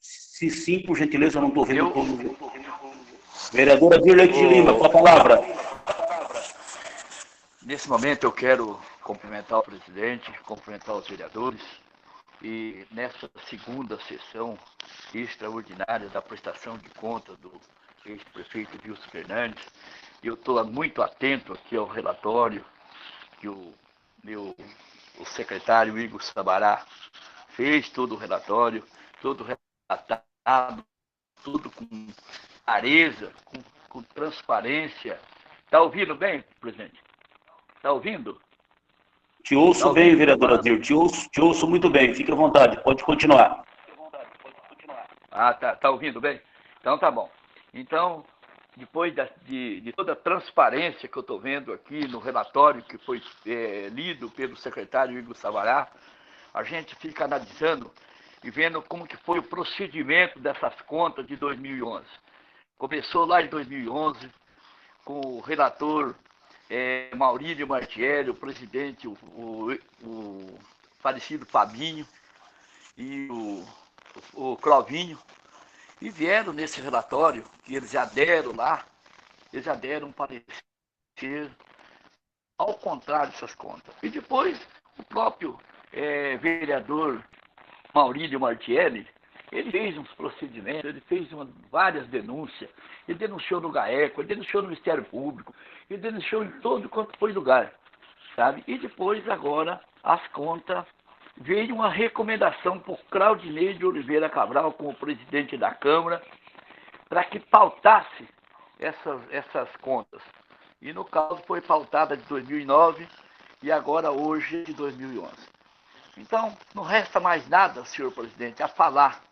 Se sim, por gentileza, eu não estou vendo. Vereadora Dirlete de Lima, com a palavra. Nesse momento eu quero cumprimentar o presidente, cumprimentar os vereadores e nessa segunda sessão extraordinária da prestação de conta do ex-prefeito Wilson Fernandes, eu estou muito atento aqui ao relatório que o secretário Igor Sabará fez, todo o relatório, todo relatado, tudo com clareza, com transparência. Está ouvindo bem, presidente? Está ouvindo? Te ouço bem, vereadora Dir, te ouço muito bem, fique à vontade, pode continuar. Ah, tá ouvindo bem? Então tá bom. Então, depois de toda a transparência que eu estou vendo aqui no relatório que foi lido pelo secretário Igor Sabará, a gente fica analisando e vendo como que foi o procedimento dessas contas de 2011. Começou lá em 2011 com o relator Maurílio Martielli, o presidente, o falecido Fabinho e o Clovinho, e vieram nesse relatório, que eles já deram lá, eles já deram um parecer ao contrário dessas contas. E depois o próprio vereador Maurílio Martielli, ele fez uns procedimentos, ele fez várias denúncias, ele denunciou no GAECO, ele denunciou no Ministério Público, ele denunciou em todo quanto foi lugar, sabe? E depois, agora, as contas, veio uma recomendação por Claudinei de Oliveira Cabral, como presidente da Câmara, para que pautasse essas contas. E, no caso, foi pautada de 2009 e agora, hoje, de 2011. Então, não resta mais nada, senhor presidente, a falar,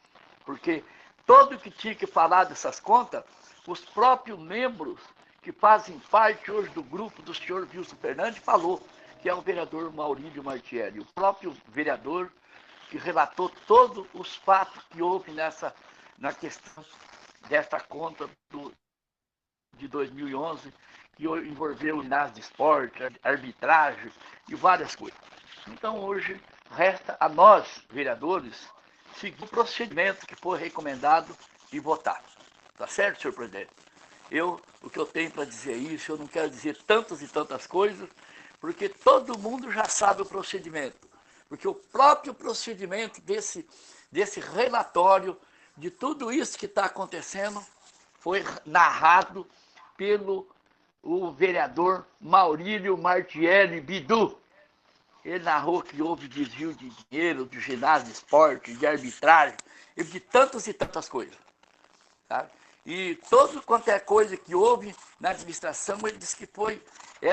porque todo que tinha que falar dessas contas, os próprios membros que fazem parte hoje do grupo do senhor Wilson Fernandes falou, que é o vereador Maurílio Martielli, o próprio vereador que relatou todos os fatos que houve na questão dessa conta de 2011, que envolveu o ginásio de esporte, arbitragem e várias coisas. Então, hoje, resta a nós, vereadores, seguir o procedimento que foi recomendado e votar. Tá certo, senhor presidente? O que eu tenho para dizer isso, eu não quero dizer tantas e tantas coisas, porque todo mundo já sabe o procedimento. Porque o próprio procedimento desse relatório, de tudo isso que está acontecendo, foi narrado pelo vereador Maurílio Martielli Bidu. Ele narrou que houve desvio de dinheiro, de ginásio de esporte, de arbitragem, e de tantas e tantas coisas. Sabe? E todo quanto é coisa que houve na administração, ele disse que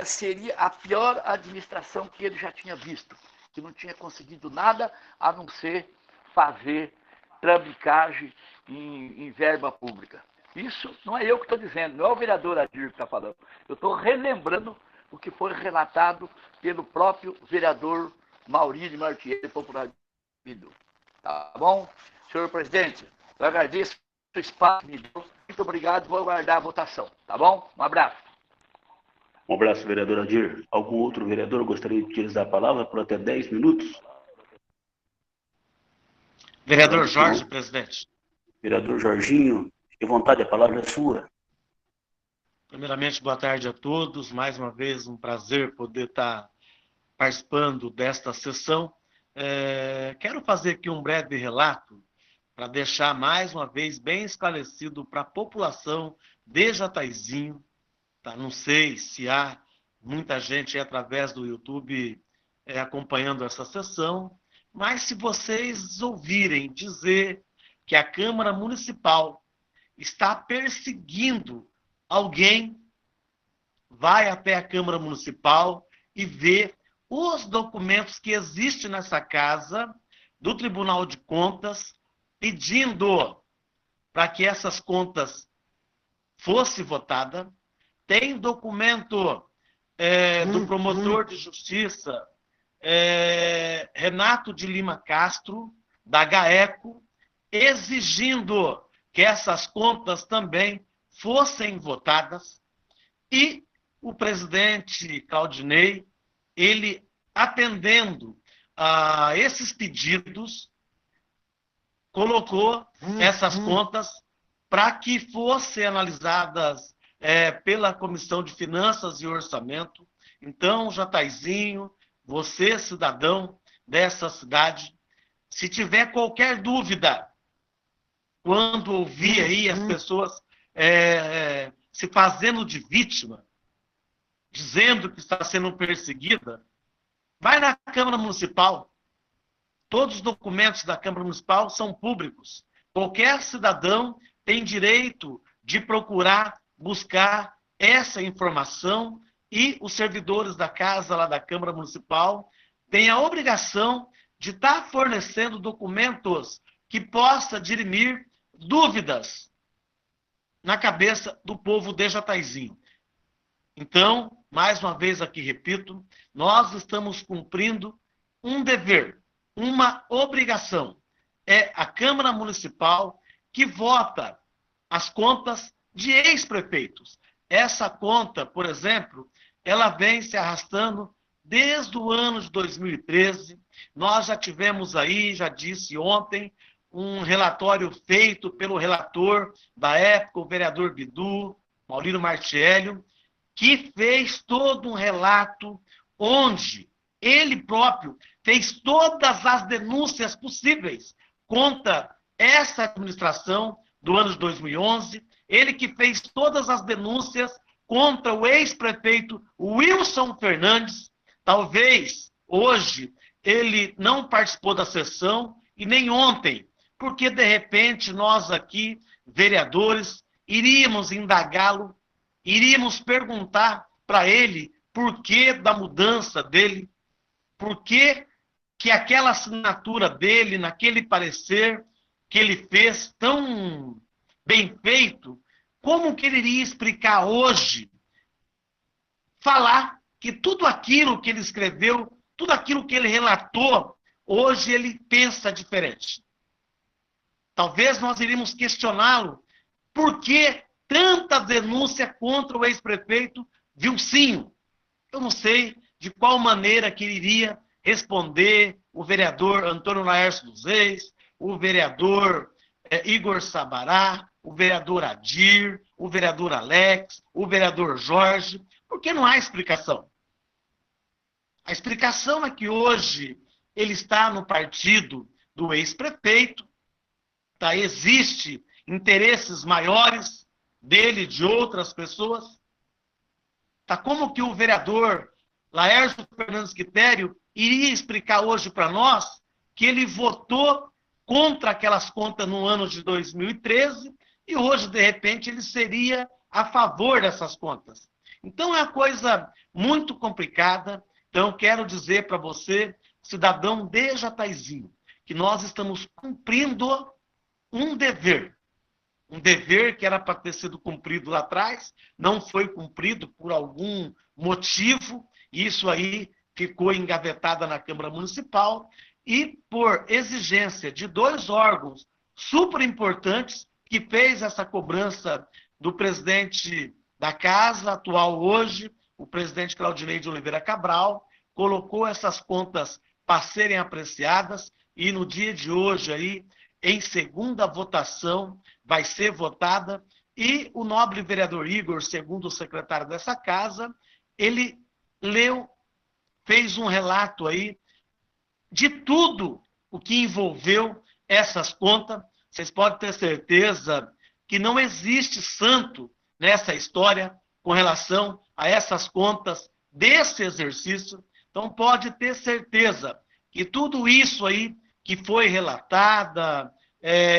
seria a pior administração que ele já tinha visto, que não tinha conseguido nada a não ser fazer trambicagem em verba pública. Isso não é eu que estou dizendo, não é o vereador Adir que está falando. Eu estou relembrando o que foi relatado pelo próprio vereador Maurílio Martielli, popular Bidu. Tá bom? Senhor presidente, eu agradeço o espaço que me deu. Muito obrigado, vou aguardar a votação. Tá bom? Um abraço. Um abraço, vereador Adir. Algum outro vereador gostaria de utilizar a palavra por até 10 minutos? Vereador Jorge, presidente. Vereador Jorginho, fique à vontade, a palavra é sua. Primeiramente, boa tarde a todos. Mais uma vez, um prazer poder estar participando desta sessão. Quero fazer aqui um breve relato para deixar mais uma vez bem esclarecido para a população de Jataizinho. Tá? Não sei se há muita gente através do YouTube acompanhando essa sessão, mas se vocês ouvirem dizer que a Câmara Municipal está perseguindo alguém, vai até a Câmara Municipal e vê os documentos que existem nessa casa do Tribunal de Contas pedindo para que essas contas fossem votadas. Tem documento do promotor de justiça Renato de Lima Castro, da GAECO, exigindo que essas contas também fossem votadas, e o presidente Claudinei, ele atendendo a esses pedidos, colocou essas contas para que fossem analisadas pela Comissão de Finanças e Orçamento. Então, Jataizinho, você, cidadão dessa cidade, se tiver qualquer dúvida, quando ouvir aí as pessoas se fazendo de vítima, dizendo que está sendo perseguida, vai na Câmara Municipal. Todos os documentos da Câmara Municipal são públicos. Qualquer cidadão tem direito de procurar, buscar essa informação, e os servidores da casa lá da Câmara Municipal têm a obrigação de estar fornecendo documentos que possa dirimir dúvidas na cabeça do povo de Jataizinho. Então, mais uma vez aqui repito, nós estamos cumprindo um dever, uma obrigação. É a Câmara Municipal que vota as contas de ex-prefeitos. Essa conta, por exemplo, ela vem se arrastando desde o ano de 2013. Nós já tivemos aí, já disse ontem, um relatório feito pelo relator da época, o vereador Bidu, Maurino Martiello, que fez todo um relato onde ele próprio fez todas as denúncias possíveis contra essa administração do ano de 2011, ele que fez todas as denúncias contra o ex-prefeito Wilson Fernandes. Talvez hoje ele não participou da sessão e nem ontem, porque de repente nós aqui, vereadores, iríamos indagá-lo, iríamos perguntar para ele por que da mudança dele, por que aquela assinatura dele, naquele parecer que ele fez tão bem feito, como que ele iria explicar hoje, falar que tudo aquilo que ele escreveu, tudo aquilo que ele relatou, hoje ele pensa diferente. Talvez nós iríamos questioná-lo por que tanta denúncia contra o ex-prefeito Vilcinho. Eu não sei de qual maneira que ele iria responder o vereador Antônio Laércio dos Reis, o vereador Igor Sabará, o vereador Adir, o vereador Alex, o vereador Jorge, porque não há explicação. A explicação é que hoje ele está no partido do ex-prefeito, tá? Existe interesses maiores dele e de outras pessoas. Tá? Como que o vereador Laércio Fernandes Quitério iria explicar hoje para nós que ele votou contra aquelas contas no ano de 2013 e hoje, de repente, ele seria a favor dessas contas? Então, é uma coisa muito complicada. Então, quero dizer para você, cidadão de Jataizinho, que nós estamos cumprindo um dever que era para ter sido cumprido lá atrás, não foi cumprido por algum motivo, isso aí ficou engavetada na Câmara Municipal, e por exigência de dois órgãos super importantes que fez essa cobrança do presidente da casa atual hoje, o presidente Claudinei de Oliveira Cabral, colocou essas contas para serem apreciadas, e no dia de hoje aí, em segunda votação, vai ser votada E o nobre vereador Igor, segundo o secretário dessa casa, ele fez um relato aí de tudo o que envolveu essas contas. Vocês podem ter certeza que não existe santo nessa história com relação a essas contas desse exercício. Então, pode ter certeza que tudo isso aí que foi relatada,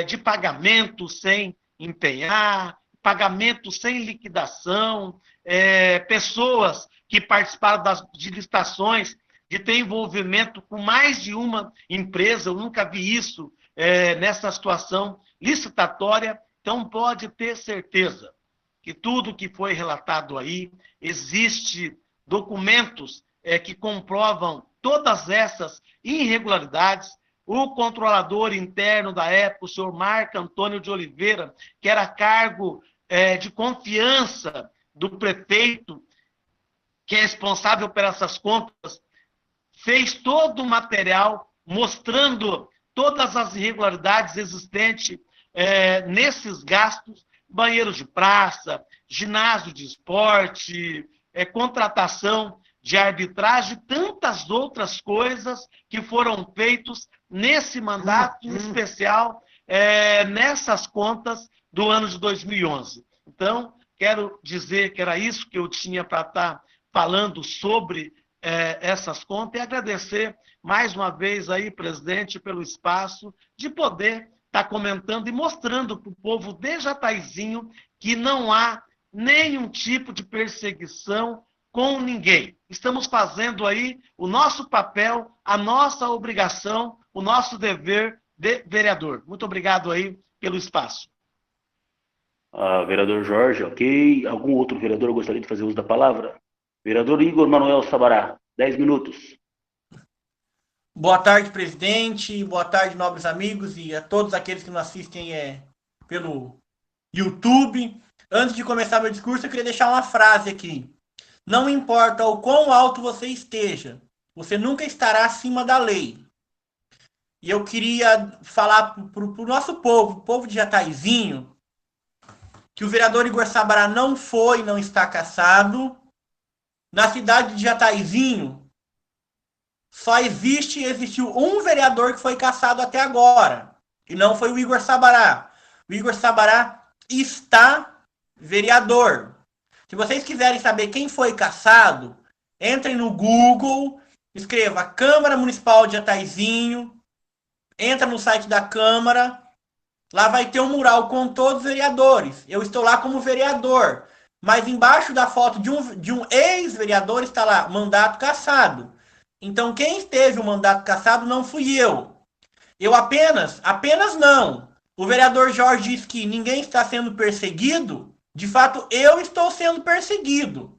de pagamento sem empenhar, pagamento sem liquidação, pessoas que participaram de licitações, de ter envolvimento com mais de uma empresa, eu nunca vi isso nessa situação licitatória. Então, pode ter certeza que tudo que foi relatado aí, existe documentos que comprovam todas essas irregularidades. O controlador interno da época, o senhor Marco Antônio de Oliveira, que era cargo de confiança do prefeito, que é responsável por essas contas, fez todo o material mostrando todas as irregularidades existentes nesses gastos, banheiros de praça, ginásio de esporte, contratação de arbitragem, tantas outras coisas que foram feitas nesse mandato, em especial nessas contas do ano de 2011. Então, quero dizer que era isso que eu tinha para estar falando sobre essas contas e agradecer mais uma vez aí, presidente, pelo espaço de poder estar comentando e mostrando para o povo de Jataizinho que não há nenhum tipo de perseguição com ninguém. Estamos fazendo aí o nosso papel, a nossa obrigação, o nosso dever de vereador. Muito obrigado aí pelo espaço. Vereador Jorge, ok. Algum outro vereador gostaria de fazer uso da palavra? Vereador Igor Manuel Sabará, 10 minutos. Boa tarde, presidente. Boa tarde, nobres amigos e a todos aqueles que nos assistem pelo YouTube. Antes de começar meu discurso, eu queria deixar uma frase aqui. Não importa o quão alto você esteja, você nunca estará acima da lei. E eu queria falar para o nosso povo, o povo de Jataizinho, que o vereador Igor Sabará não está cassado. Na cidade de Jataizinho, só existiu um vereador que foi cassado até agora. E não foi o Igor Sabará. O Igor Sabará está vereador. Se vocês quiserem saber quem foi cassado, entrem no Google, escreva Câmara Municipal de Jataizinho, entra no site da Câmara, lá vai ter um mural com todos os vereadores. Eu estou lá como vereador, mas embaixo da foto de um ex-vereador está lá, mandato cassado. Então quem esteve o mandato cassado não fui eu. Eu apenas não. O vereador Jorge disse que ninguém está sendo perseguido. De fato, eu estou sendo perseguido.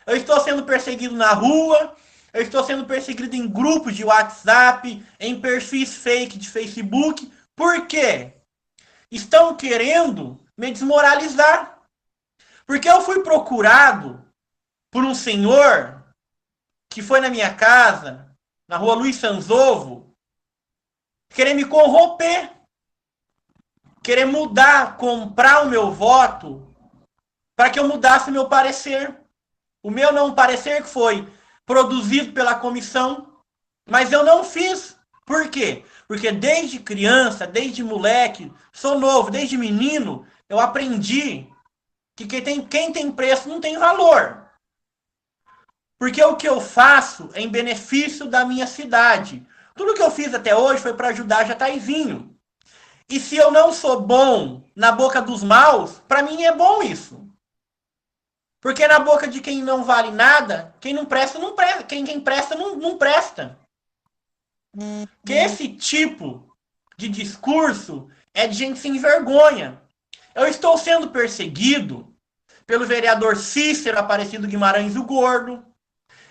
Eu estou sendo perseguido na rua, eu estou sendo perseguido em grupos de WhatsApp, em perfis fake de Facebook. Por quê? Estão querendo me desmoralizar. Porque eu fui procurado por um senhor que foi na minha casa, na rua Luiz Sanzovo, querer me corromper, querer mudar, comprar o meu voto, para que eu mudasse meu parecer. O meu não parecer que foi produzido pela comissão, mas eu não fiz. Por quê? Porque desde criança, desde moleque, sou novo, desde menino, eu aprendi que quem tem preço não tem valor. Porque o que eu faço é em benefício da minha cidade. Tudo que eu fiz até hoje foi para ajudar Jataizinho. E se eu não sou bom na boca dos maus, para mim é bom isso. Porque na boca de quem não vale nada, quem não presta, não presta. Quem presta, não presta. Que esse tipo de discurso é de gente sem vergonha. Eu estou sendo perseguido pelo vereador Cícero Aparecido Guimarães o Gordo.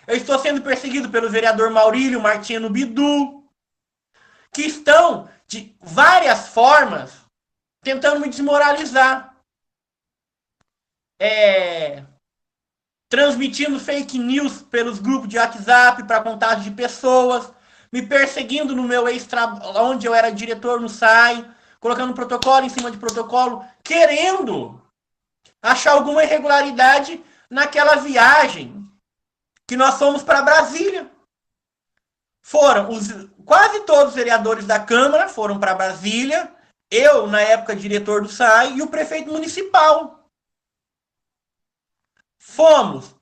Eu estou sendo perseguido pelo vereador Maurílio Martino Bidu. Que estão, de várias formas, tentando me desmoralizar. Transmitindo fake news pelos grupos de WhatsApp para contato de pessoas, me perseguindo no meu onde eu era diretor no SAI, colocando protocolo em cima de protocolo, querendo achar alguma irregularidade naquela viagem que nós fomos para Brasília. Quase todos os vereadores da Câmara foram para Brasília, eu, na época, diretor do SAI, e o prefeito municipal. Fomos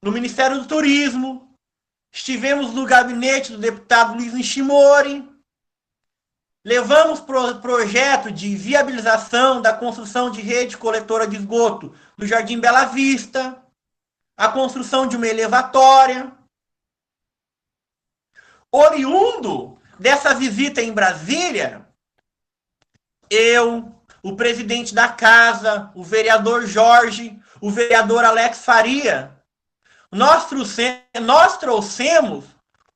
no Ministério do Turismo, estivemos no gabinete do deputado Luiz Nishimori, levamos projeto de viabilização da construção de rede coletora de esgoto no Jardim Bela Vista, a construção de uma elevatória. Oriundo dessa visita em Brasília, eu, o presidente da casa, o vereador Jorge, o vereador Alex Faria, nós trouxemos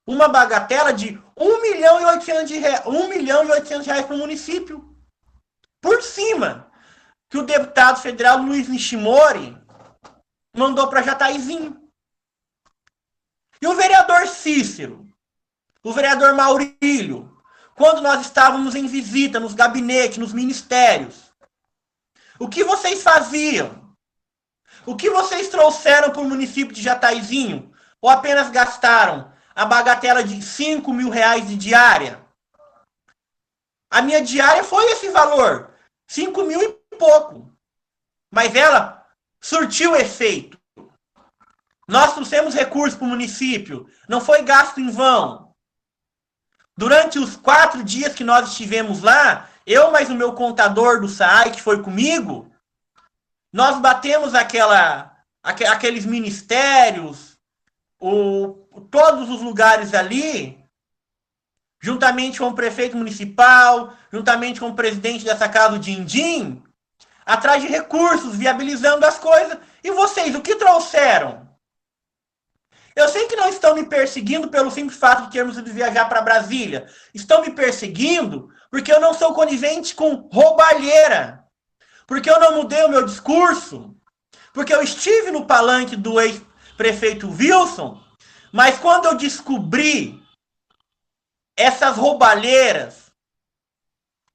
uma bagatela de R$1.800.000 para o município. Por cima, que o deputado federal Luiz Nishimori mandou para Jataizinho. E o vereador Cícero, o vereador Maurílio, quando nós estávamos em visita nos gabinetes, nos ministérios, o que vocês faziam? O que vocês trouxeram para o município de Jataizinho? Ou apenas gastaram a bagatela de R$5.000 de diária? A minha diária foi esse valor, 5.000 e pouco. Mas ela surtiu efeito. Nós trouxemos recursos para o município, não foi gasto em vão. Durante os 4 dias que nós estivemos lá, eu mais o meu contador do SAI, que foi comigo, nós batemos aqueles ministérios, todos os lugares ali, juntamente com o prefeito municipal, juntamente com o presidente dessa casa, o Dindim, atrás de recursos, viabilizando as coisas. E vocês, o que trouxeram? Eu sei que não estão me perseguindo pelo simples fato de termos ido viajar para Brasília. Estão me perseguindo porque eu não sou conivente com roubalheira. Porque eu não mudei o meu discurso. Porque eu estive no palanque do ex-prefeito Wilson, mas quando eu descobri essas roubalheiras,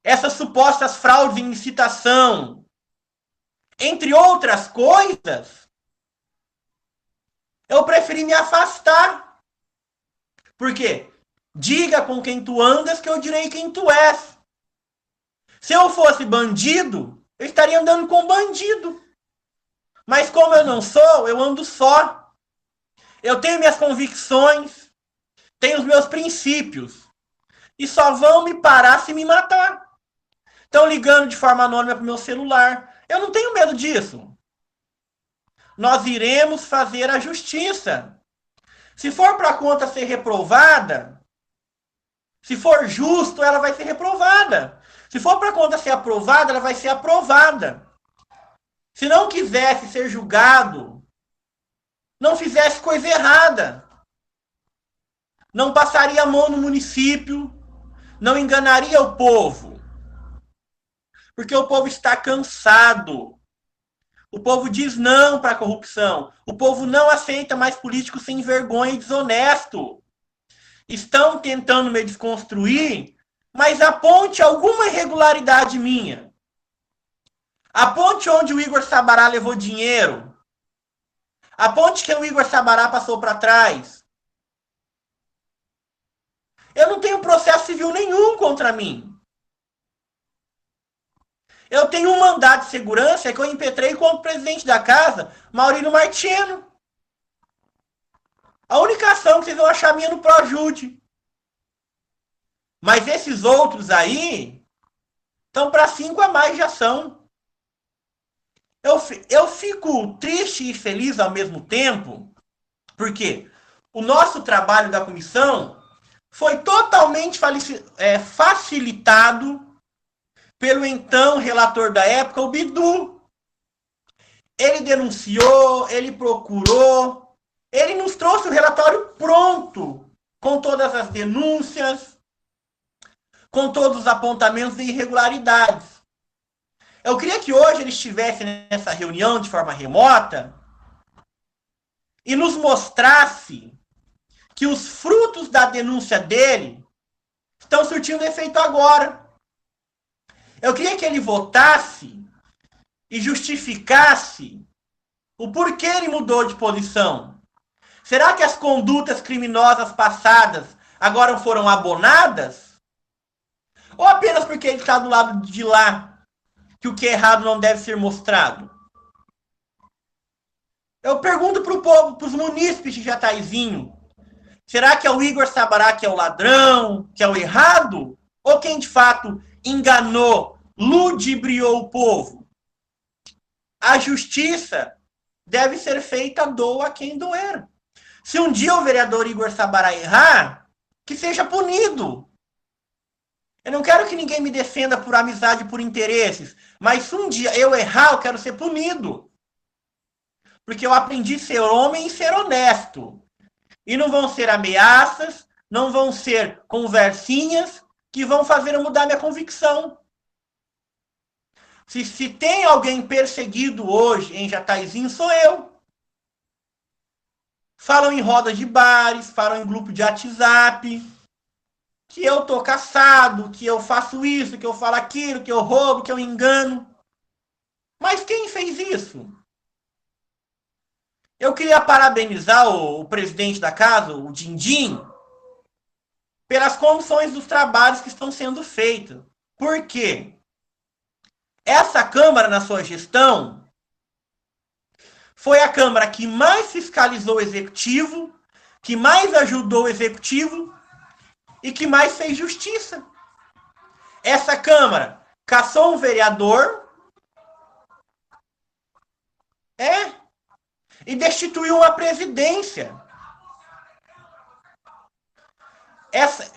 essas supostas fraudes em licitação, entre outras coisas, eu preferi me afastar. Por quê? Diga com quem tu andas que eu direi quem tu és. Se eu fosse bandido, eu estaria andando com bandido. Mas como eu não sou, eu ando só. Eu tenho minhas convicções, tenho os meus princípios. E só vão me parar se me matar. Estão ligando de forma anônima para o meu celular. Eu não tenho medo disso. Nós iremos fazer a justiça. Se for para a conta ser reprovada, se for justo, ela vai ser reprovada. Se for para a conta ser aprovada, ela vai ser aprovada. Se não quisesse ser julgado, não fizesse coisa errada, não passaria a mão no município, não enganaria o povo. Porque o povo está cansado. O povo diz não para a corrupção. O povo não aceita mais políticos sem vergonha e desonesto. Estão tentando me desconstruir, mas aponte alguma irregularidade minha. Aponte onde o Igor Sabará levou dinheiro. Aponte que o Igor Sabará passou para trás. Eu não tenho processo civil nenhum contra mim. Eu tenho um mandato de segurança que eu impetrei contra o presidente da casa, Maurílio Martino. A única ação que vocês vão achar minha no Projude. Mas esses outros aí estão para 5 a mais de ação. Eu fico triste e feliz ao mesmo tempo, porque o nosso trabalho da comissão foi totalmente facilitado pelo então relator da época, o Bidu. Ele denunciou, ele procurou, ele nos trouxe o relatório pronto, com todas as denúncias, com todos os apontamentos de irregularidades. Eu queria que hoje ele estivesse nessa reunião de forma remota e nos mostrasse que os frutos da denúncia dele estão surtindo efeito agora. Eu queria que ele votasse e justificasse o porquê ele mudou de posição? Será que as condutas criminosas passadas agora foram abonadas? Ou apenas porque ele está do lado de lá, que o que é errado não deve ser mostrado? Eu pergunto para o povo, para os munícipes de Jataizinho, será que é o Igor Sabará que é o ladrão, que é o errado? Ou quem de fato enganou, ludibriou o povo? A justiça deve ser feita, doa quem doer. Se um dia o vereador Igor Sabará errar, que seja punido. Eu não quero que ninguém me defenda por amizade, por interesses, mas se um dia eu errar, eu quero ser punido. Porque eu aprendi a ser homem e ser honesto. E não vão ser ameaças, não vão ser conversinhas que vão fazer eu mudar minha convicção. Se tem alguém perseguido hoje em Jataizinho, sou eu. Falam em roda de bares, falam em grupo de WhatsApp, que eu tô caçado, que eu faço isso, que eu falo aquilo, que eu roubo, que eu engano. Mas quem fez isso? Eu queria parabenizar o presidente da casa, o Dindim, pelas condições dos trabalhos que estão sendo feitos. Por quê? Essa Câmara, na sua gestão, foi a Câmara que mais fiscalizou o Executivo, que mais ajudou o Executivo e que mais fez justiça. Essa Câmara caçou um vereador e destituiu uma presidência.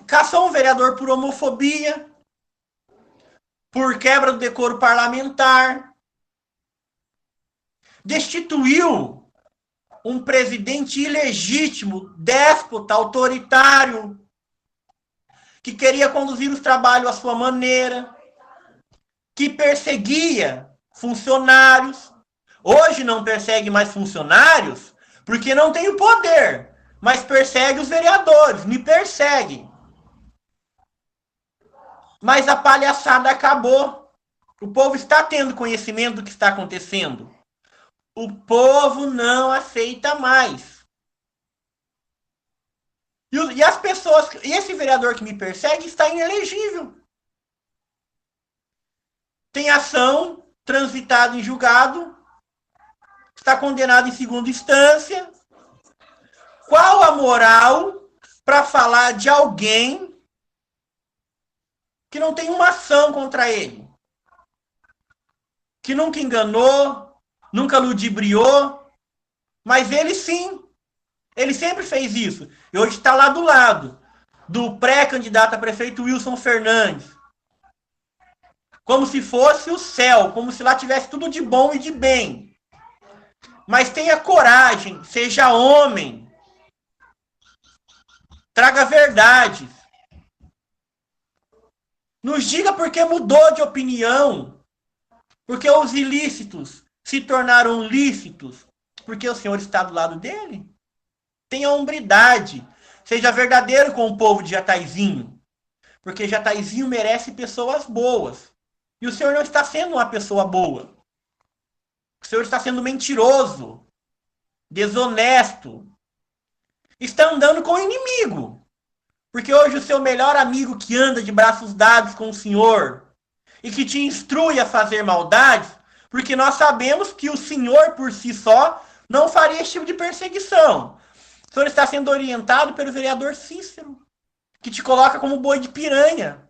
Caçou um vereador por homofobia, por quebra do decoro parlamentar, destituiu um presidente ilegítimo, déspota, autoritário, que queria conduzir os trabalhos à sua maneira, que perseguia funcionários. Hoje não persegue mais funcionários porque não tem o poder, mas persegue os vereadores, me persegue. Mas a palhaçada acabou. O povo está tendo conhecimento do que está acontecendo. O povo não aceita mais. E as pessoas, e esse vereador que me persegue está inelegível. Tem ação transitada em julgado, está condenado em segunda instância. Qual a moral para falar de alguém que não tem uma ação contra ele? Que nunca enganou, nunca ludibriou, mas ele sim. Ele sempre fez isso. E hoje está lá do lado do pré-candidato a prefeito Wilson Fernandes. Como se fosse o céu, como se lá tivesse tudo de bom e de bem. Mas tenha coragem, seja homem. Traga verdades. Nos diga por que mudou de opinião. Porque os ilícitos se tornaram lícitos. Porque o Senhor está do lado dele. Tenha hombridade. Seja verdadeiro com o povo de Jataizinho. Porque Jataizinho merece pessoas boas. E o Senhor não está sendo uma pessoa boa. O Senhor está sendo mentiroso. Desonesto. Está andando com o inimigo. Porque hoje o seu melhor amigo que anda de braços dados com o Senhor e que te instrui a fazer maldades, porque nós sabemos que o Senhor por si só não faria esse tipo de perseguição. O Senhor está sendo orientado pelo vereador Cícero, que te coloca como boi de piranha,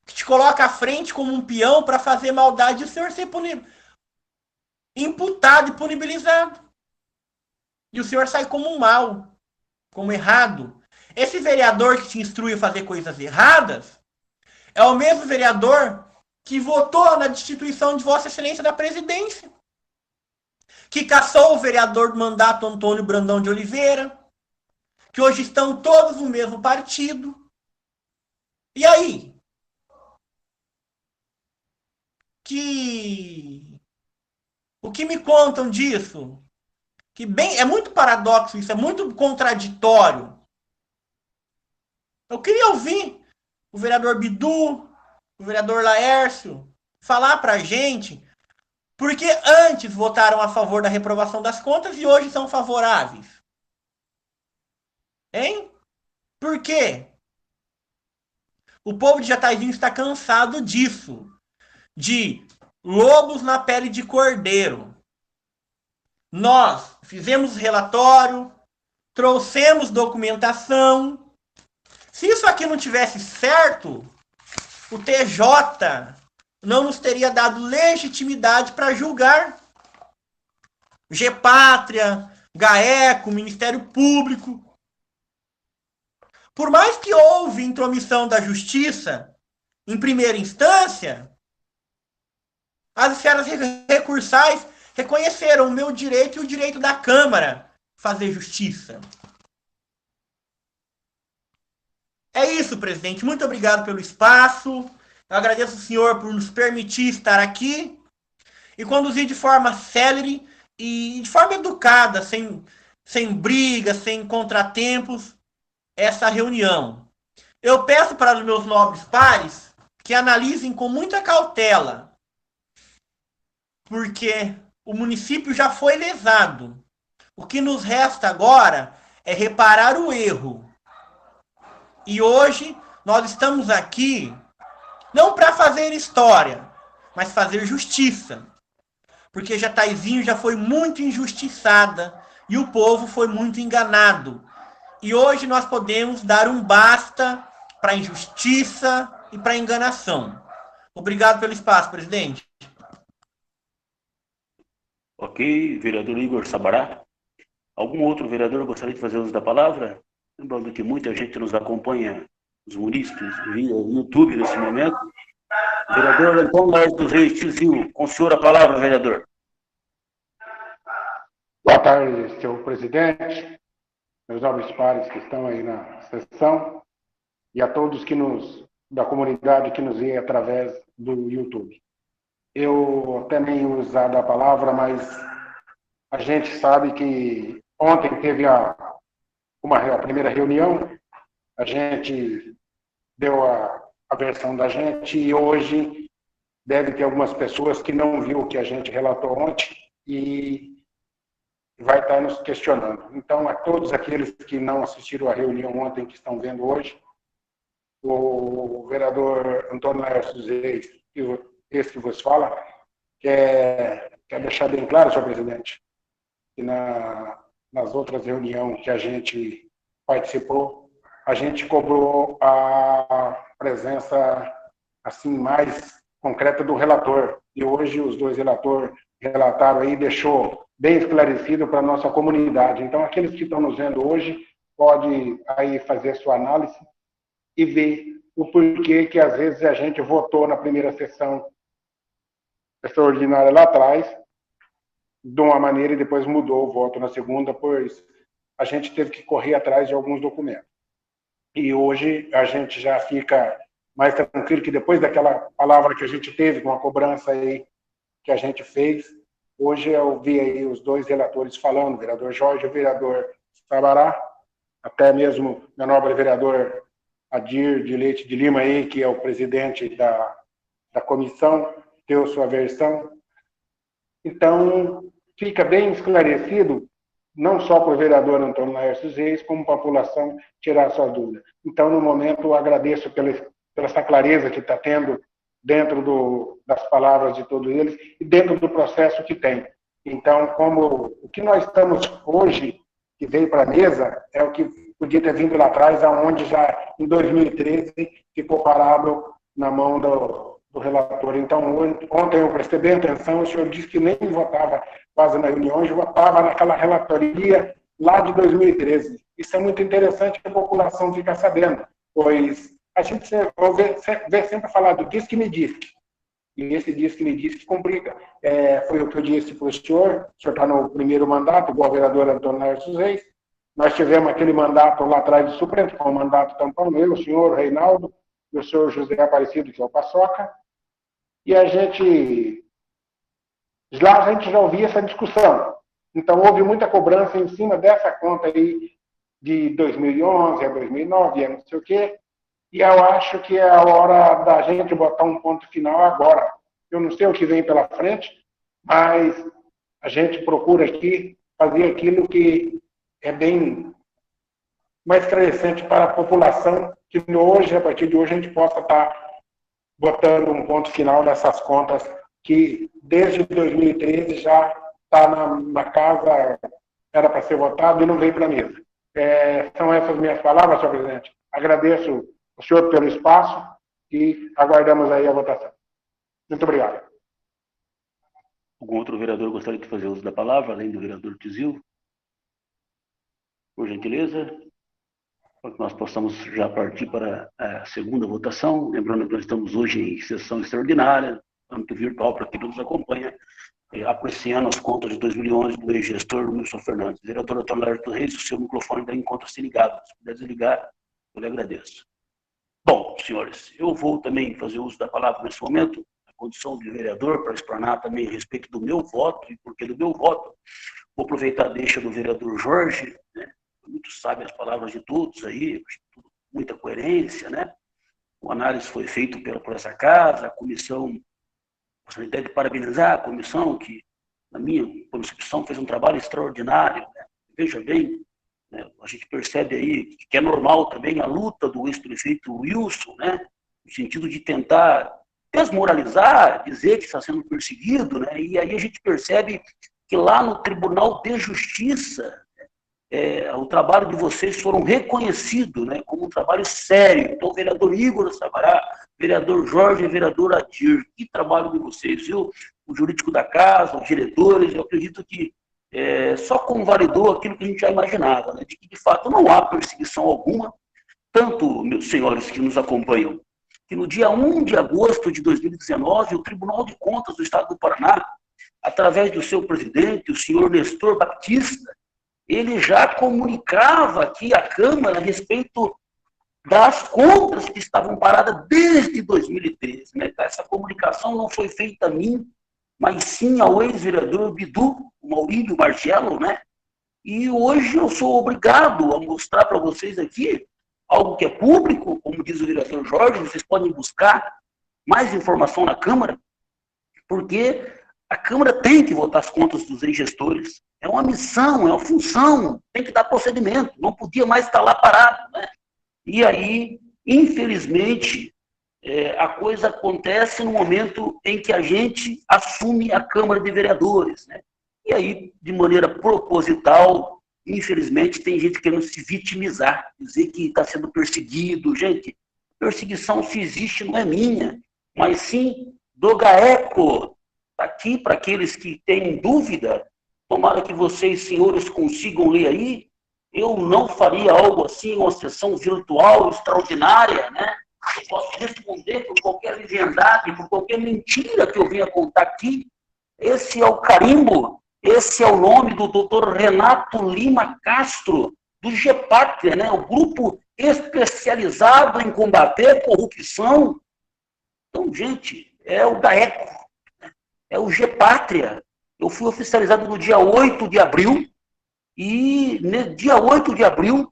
que te coloca à frente como um peão para fazer maldade e o Senhor ser imputado e punibilizado. E o Senhor sai como um mal, como errado. Esse vereador que te instrui a fazer coisas erradas é o mesmo vereador que votou na destituição de Vossa Excelência da presidência, que caçou o vereador do mandato Antônio Brandão de Oliveira, que hoje estão todos no mesmo partido. E aí? O que me contam disso? É muito paradoxo isso, é muito contraditório. Eu queria ouvir o vereador Bidu, o vereador Laércio, falar pra gente Por que antes votaram a favor da reprovação das contas e hoje são favoráveis? Hein? Por quê? O povo de Jataizinho está cansado disso. De lobos na pele de cordeiro. Nós fizemos relatório, trouxemos documentação. Se isso aqui não tivesse certo, o TJ não nos teria dado legitimidade para julgar. Gepátria, GAECO, Ministério Público. Por mais que houve intromissão da Justiça em primeira instância, as esferas recursais reconheceram o meu direito e o direito da Câmara fazer justiça. É isso, presidente. Muito obrigado pelo espaço. Eu agradeço ao senhor por nos permitir estar aqui e conduzir de forma célere e de forma educada, sem brigas, sem contratempos, essa reunião. Eu peço para os meus nobres pares que analisem com muita cautela, porque o município já foi lesado. O que nos resta agora é reparar o erro. E hoje nós estamos aqui não para fazer história, mas fazer justiça. Porque Jataizinho já foi muito injustiçada e o povo foi muito enganado. E hoje nós podemos dar um basta para a injustiça e para a enganação. Obrigado pelo espaço, presidente. Ok, vereador Igor Sabará. Algum outro vereador gostaria de fazer uso da palavra? Lembrando que muita gente nos acompanha, os munícipes, via YouTube nesse momento. Vereador Antônio Laércio dos Reis, Tiozinho, com o senhor a palavra, vereador. Boa tarde, senhor presidente, meus nobres pares que estão aí na sessão e a todos da comunidade que nos vê através do YouTube. Eu até nem usado a palavra, mas a gente sabe que ontem teve a primeira reunião, a gente deu a versão da gente e hoje deve ter algumas pessoas que não viu o que a gente relatou ontem e vai estar nos questionando. Então, a todos aqueles que não assistiram à reunião ontem, que estão vendo hoje, o vereador Antônio Laércio dos Reis, esse que vos fala, quer deixar bem claro, senhor presidente, que nas outras reuniões que a gente participou, a gente cobrou a presença assim mais concreta do relator. E hoje os dois relatores relataram aí, deixou bem esclarecido para a nossa comunidade. Então, aqueles que estão nos vendo hoje, pode aí fazer sua análise e ver o porquê que às vezes a gente votou na primeira sessão extraordinária lá atrás, de uma maneira e depois mudou o voto na segunda, pois a gente teve que correr atrás de alguns documentos. E hoje a gente já fica mais tranquilo que depois daquela palavra que a gente teve com a cobrança aí que a gente fez, hoje eu vi aí os dois relatores falando, o vereador Jorge e o vereador Sabará, até mesmo meu nobre vereador Adir de Leite de Lima aí, que é o presidente da comissão, deu sua versão. Então, fica bem esclarecido, não só para o vereador Antônio Laércio dos Reis, como para a população tirar suas dúvidas. Então, no momento, eu agradeço pela essa clareza que está tendo dentro das palavras de todos eles e dentro do processo que tem. Então, como o que nós estamos hoje, que veio para a mesa, é o que podia ter vindo lá atrás, aonde já em 2013 ficou parado na mão do relator. Então, ontem eu prestei bem atenção, o senhor disse que nem votava quase na reunião, já votava naquela relatoria lá de 2013. Isso é muito interessante que a população fica sabendo, pois a gente vê sempre falar do diz que me disse. E esse diz que me disse que complica. Foi o que eu disse para o senhor está no primeiro mandato, igual o vereador Antônio Laércio dos Reis. Nós tivemos aquele mandato lá atrás do Supremo, que é um mandato tampão, eu, o senhor Reinaldo, e o senhor José Aparecido, que é o Paçoca. E a gente já ouvia essa discussão. Então, houve muita cobrança em cima dessa conta aí de 2011 a 2009, a não sei o quê. E eu acho que é a hora da gente botar um ponto final agora. Eu não sei o que vem pela frente, mas a gente procura aqui fazer aquilo que é bem mais crescente para a população, que hoje, a partir de hoje, a gente possa estar botando um ponto final nessas contas que desde 2013 já está na casa, era para ser votado e não veio para a mesa. São essas minhas palavras, senhor presidente. Agradeço o senhor pelo espaço e aguardamos aí a votação. Muito obrigado. Algum outro vereador gostaria de fazer uso da palavra, além do vereador Tizil? Por gentileza, para que nós possamos já partir para a segunda votação. Lembrando que nós estamos hoje em sessão extraordinária, âmbito virtual, para quem nos acompanha, apreciando as contas de 2011 do ex-gestor Wilson Fernandes. Vereador Antônio Lerto Reis, o seu microfone está em conta-se ligado. Se puder desligar, eu lhe agradeço. Bom, senhores, eu vou também fazer uso da palavra nesse momento, na condição de vereador, para explanar também a respeito do meu voto, e porque do meu voto, vou aproveitar a deixa do vereador Jorge, né? Muito sabe as palavras de todos aí, muita coerência, né? O análise foi feito por essa casa, a comissão, gostaria de parabenizar a comissão, que, na minha concepção, fez um trabalho extraordinário, né? Veja bem, né? A gente percebe aí que é normal também a luta do ex-prefeito Wilson, né? No sentido de tentar desmoralizar, dizer que está sendo perseguido, né? E aí a gente percebe que lá no Tribunal de Justiça, o trabalho de vocês foram reconhecidos, né, como um trabalho sério. Então, o vereador Igor Sabará, vereador Jorge e vereador Adir, que trabalho de vocês, viu? O jurídico da casa, os diretores, eu acredito que só convalidou aquilo que a gente já imaginava, né, de que, de fato, não há perseguição alguma, tanto, meus senhores que nos acompanham, que no dia 1 de agosto de 2019, o Tribunal de Contas do Estado do Paraná, através do seu presidente, o senhor Nestor Batista, ele já comunicava aqui à Câmara a respeito das contas que estavam paradas desde 2013. Né? Essa comunicação não foi feita a mim, mas sim ao ex-vereador Bidu, o Maurílio Margello, né? E hoje eu sou obrigado a mostrar para vocês aqui algo que é público, como diz o vereador Jorge, vocês podem buscar mais informação na Câmara, porque a Câmara tem que votar as contas dos ex-gestores. É uma missão, é uma função, tem que dar procedimento, não podia mais estar lá parado, né? E aí, infelizmente, a coisa acontece no momento em que a gente assume a Câmara de Vereadores, né? E aí, de maneira proposital, infelizmente, tem gente querendo se vitimizar, dizer que está sendo perseguido. Gente, perseguição, se existe, não é minha, mas sim do GAECO. Está aqui para aqueles que têm dúvida. Tomara que vocês, senhores, consigam ler aí. Eu não faria algo assim, uma sessão virtual extraordinária, né? Eu posso responder por qualquer leviandade, por qualquer mentira que eu venha contar aqui. Esse é o carimbo, esse é o nome do doutor Renato Lima Castro, do GEPATRIA, né? O grupo especializado em combater corrupção. Então, gente, é o GAECO, é o GEPATRIA. Eu fui oficializado no dia 8 de abril, e no dia 8 de abril,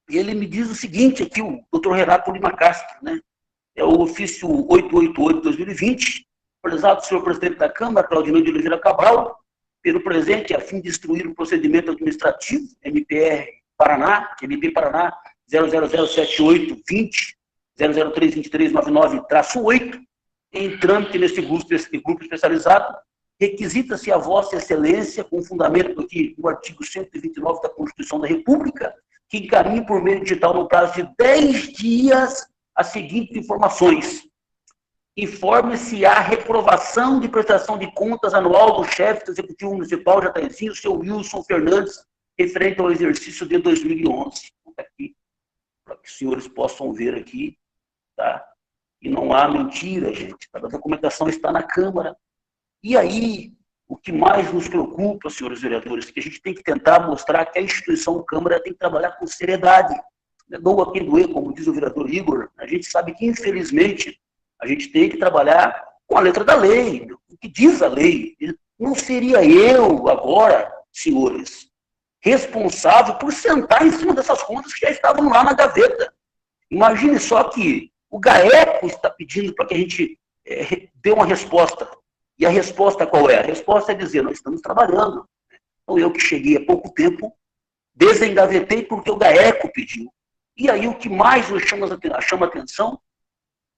ele me diz o seguinte aqui, o doutor Renato Lima Castro, né? É o ofício 888-2020, prezado senhor presidente da Câmara, Claudinei de Oliveira Cabral, pelo presente, a fim de instruir o procedimento administrativo, MP Paraná 0007820, 0032399-8, em trâmite nesse grupo especializado, requisita-se a Vossa Excelência, com fundamento aqui no artigo 129 da Constituição da República, que encaminhe por meio digital no prazo de 10 dias as seguintes informações. Informe-se a reprovação de prestação de contas anual do chefe do Executivo Municipal de Jataizinho, o seu Wilson Fernandes, referente ao exercício de 2011. Aqui, para que os senhores possam ver aqui, tá? E não há mentira, gente. A documentação está na Câmara. E aí, o que mais nos preocupa, senhores vereadores, é que a gente tem que tentar mostrar que a instituição Câmara tem que trabalhar com seriedade. Doa quem doer, como diz o vereador Igor, a gente sabe que, infelizmente, a gente tem que trabalhar com a letra da lei, o que diz a lei. Não seria eu, agora, senhores, responsável por sentar em cima dessas contas que já estavam lá na gaveta. Imagine só que o GAECO está pedindo para que a gente dê uma resposta. E a resposta qual é? A resposta é dizer, nós estamos trabalhando. Então, eu que cheguei há pouco tempo, desengavetei porque o GAECO pediu. E aí, o que mais nos chama atenção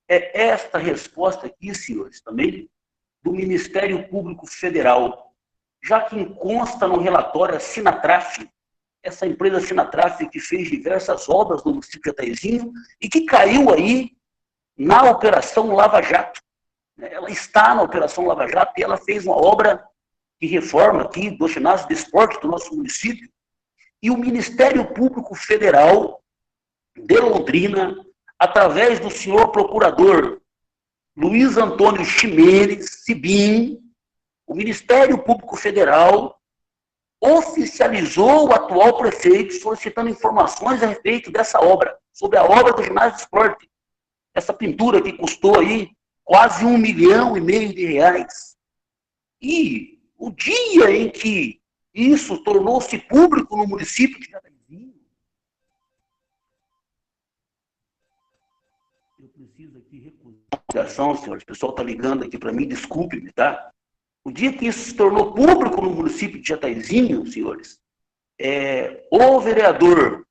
é esta resposta aqui, senhores, também, do Ministério Público Federal, já que consta no relatório a Sinatraf, essa empresa Sinatraf que fez diversas obras no município de Jataizinho e que caiu aí na Operação Lava Jato. Ela está na Operação Lava Jato e ela fez uma obra de reforma aqui do ginásio de esporte do nosso município. E o Ministério Público Federal de Londrina, através do senhor procurador Luiz Antônio Ximenes Sibim, o Ministério Público Federal oficializou o atual prefeito solicitando informações a respeito dessa obra, sobre a obra do ginásio de esporte. Essa pintura que custou aí quase R$1,5 milhão de reais. E o dia em que isso tornou-se público no município de Jataizinho, eu preciso aqui recusar, senhores, o pessoal está ligando aqui para mim, desculpe-me, tá? O dia que isso se tornou público no município de Jataizinho, senhores, o vereador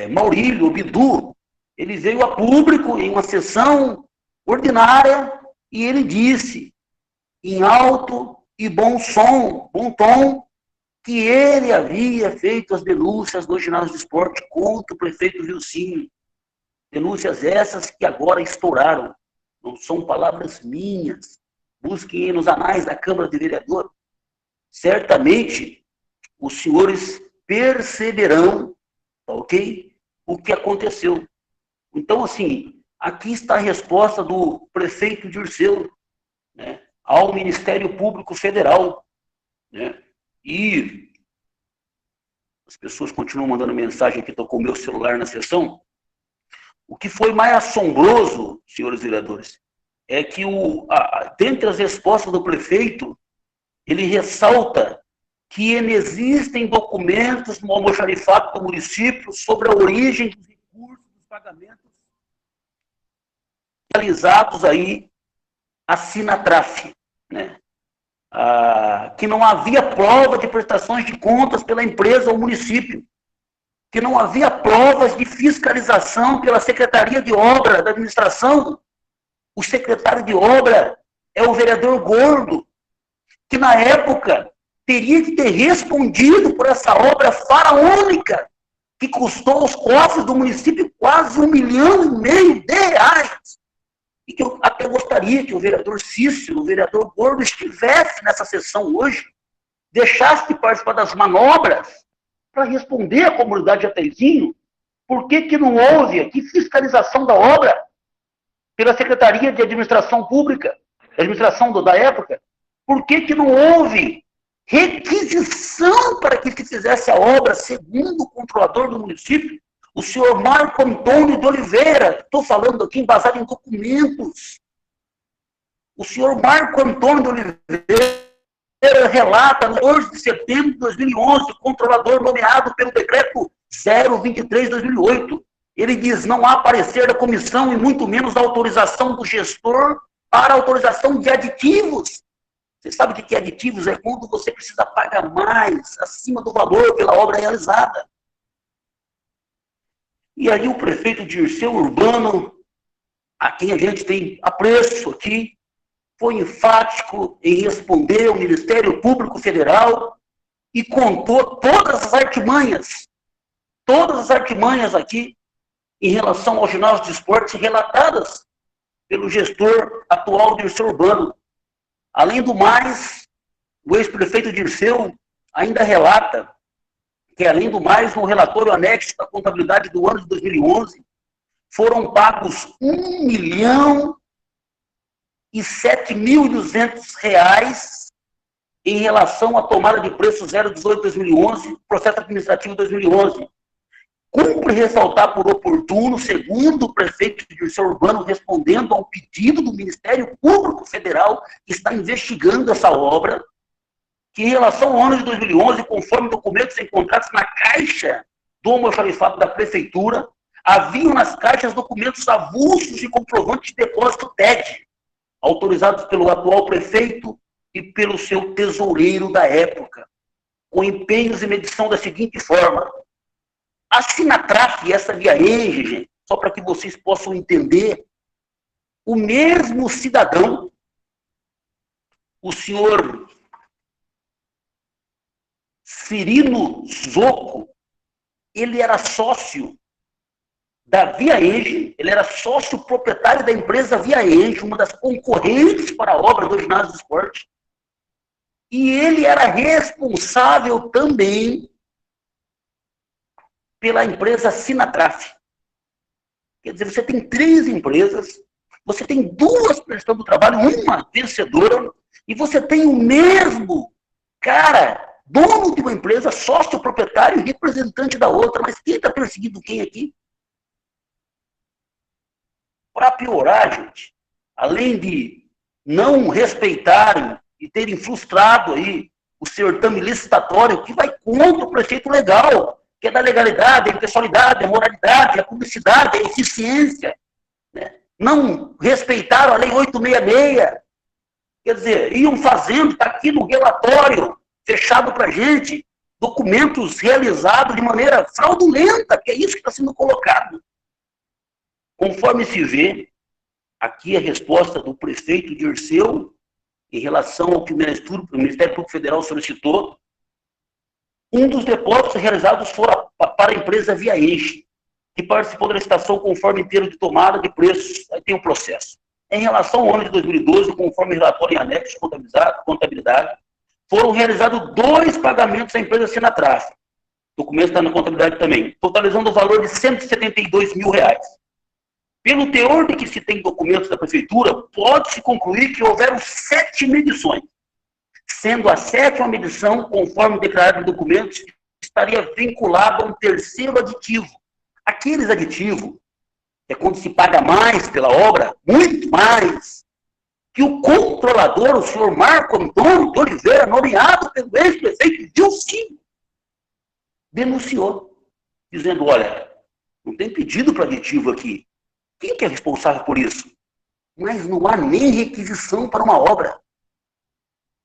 Maurílio Bidu, ele veio a público em uma sessão ordinária e ele disse, em alto e bom tom, que ele havia feito as denúncias do ginásio de esporte contra o prefeito Vilcinho. Denúncias essas que agora estouraram. Não são palavras minhas. Busquem nos anais da Câmara de Vereadores. Certamente, os senhores perceberão, ok, o que aconteceu. Então, assim, aqui está a resposta do prefeito Dirceu, né, ao Ministério Público Federal, né, e as pessoas continuam mandando mensagem aqui, estou com o meu celular na sessão. O que foi mais assombroso, senhores vereadores, é que, dentre as respostas do prefeito, ele ressalta que existem documentos no almoxarifado do município sobre a origem dos recursos dos pagamentos realizados aí a Sinatraf, né? Que não havia prova de prestações de contas pela empresa ou município, que não havia provas de fiscalização pela Secretaria de Obra da Administração. O secretário de obra é o vereador Gordo, que na época teria que ter respondido por essa obra faraônica, que custou aos cofres do município quase R$1,5 milhão de reais. E que eu até gostaria que o vereador Cícero, o vereador Gordo, estivesse nessa sessão hoje, deixasse de participar das manobras para responder à comunidade de Jataizinho por que não houve aqui fiscalização da obra pela Secretaria de Administração Pública, administração da época, por que não houve requisição para que se fizesse a obra segundo o controlador do município, o senhor Marco Antônio de Oliveira, estou falando aqui embasado em documentos. O senhor Marco Antônio de Oliveira relata, no 14 de setembro de 2011, controlador nomeado pelo decreto 023/2008. Ele diz, não há parecer da comissão e muito menos da autorização do gestor para autorização de aditivos. Você sabe o que é aditivos? É quando você precisa pagar mais, acima do valor pela obra realizada. E aí o prefeito Dirceu Urbano, a quem a gente tem apreço aqui, foi enfático em responder ao Ministério Público Federal e contou todas as artimanhas aqui em relação ao ginásio de esportes relatadas pelo gestor atual Dirceu Urbano. Além do mais, o ex-prefeito Dirceu ainda relata que, além do mais, no relatório anexo da contabilidade do ano de 2011, foram pagos R$1.007.200 em relação à tomada de preço 018/2011, processo administrativo 2011. Cumpre ressaltar por oportuno, segundo o prefeito Dirceu Urbano, respondendo ao pedido do Ministério Público Federal, que está investigando essa obra, que em relação ao ano de 2011, conforme documentos encontrados na caixa do almoxarifado da Prefeitura, haviam nas caixas documentos avulsos de comprovante de depósito TED, autorizados pelo atual prefeito e pelo seu tesoureiro da época, com empenhos e medição da seguinte forma. A Sinatraf e essa Via Enge, gente, só para que vocês possam entender, o mesmo cidadão, o senhor Cirino Zocco, ele era sócio da Via Enge, ele era sócio proprietário da empresa Via Enge, uma das concorrentes para a obra do ginásio do esporte, e ele era responsável também pela empresa Sinatraf. Quer dizer, você tem 3 empresas, você tem 2 prestando trabalho, uma vencedora, e você tem o mesmo cara, dono de uma empresa, sócio proprietário e representante da outra. Mas quem está perseguindo quem aqui? Para piorar, gente, além de não respeitarem e terem frustrado aí o certame licitatório, que vai contra o preceito legal, que é da legalidade, a impessoalidade, a moralidade, a publicidade, a eficiência, né? Não respeitaram a Lei 866. Quer dizer, iam fazendo, está aqui no relatório, fechado para a gente, documentos realizados de maneira fraudulenta, que é isso que está sendo colocado. Conforme se vê, aqui a resposta do prefeito Dirceu, em relação ao que o Ministério Público Federal solicitou, um dos depósitos realizados foram para a empresa Via Enge, que participou da licitação conforme inteiro de tomada de preços. Aí tem o processo. Em relação ao ano de 2012, conforme relatório em anexo de contabilidade, foram realizados 2 pagamentos à empresa Sinatraf. O documento está na contabilidade também, totalizando o valor de R$172 mil. Pelo teor de que se tem documentos da prefeitura, pode-se concluir que houveram 7 medições, sendo a 7ª medição, conforme declarado em documentos, estaria vinculada a um terceiro aditivo. Aqueles aditivos é quando se paga mais pela obra, muito mais, que o controlador, o senhor Marco Antônio de Oliveira, nomeado pelo ex-prefeito Dilcinho, denunciou, dizendo, olha, não tem pedido para aditivo aqui. Quem que é responsável por isso? Mas não há nem requisição para uma obra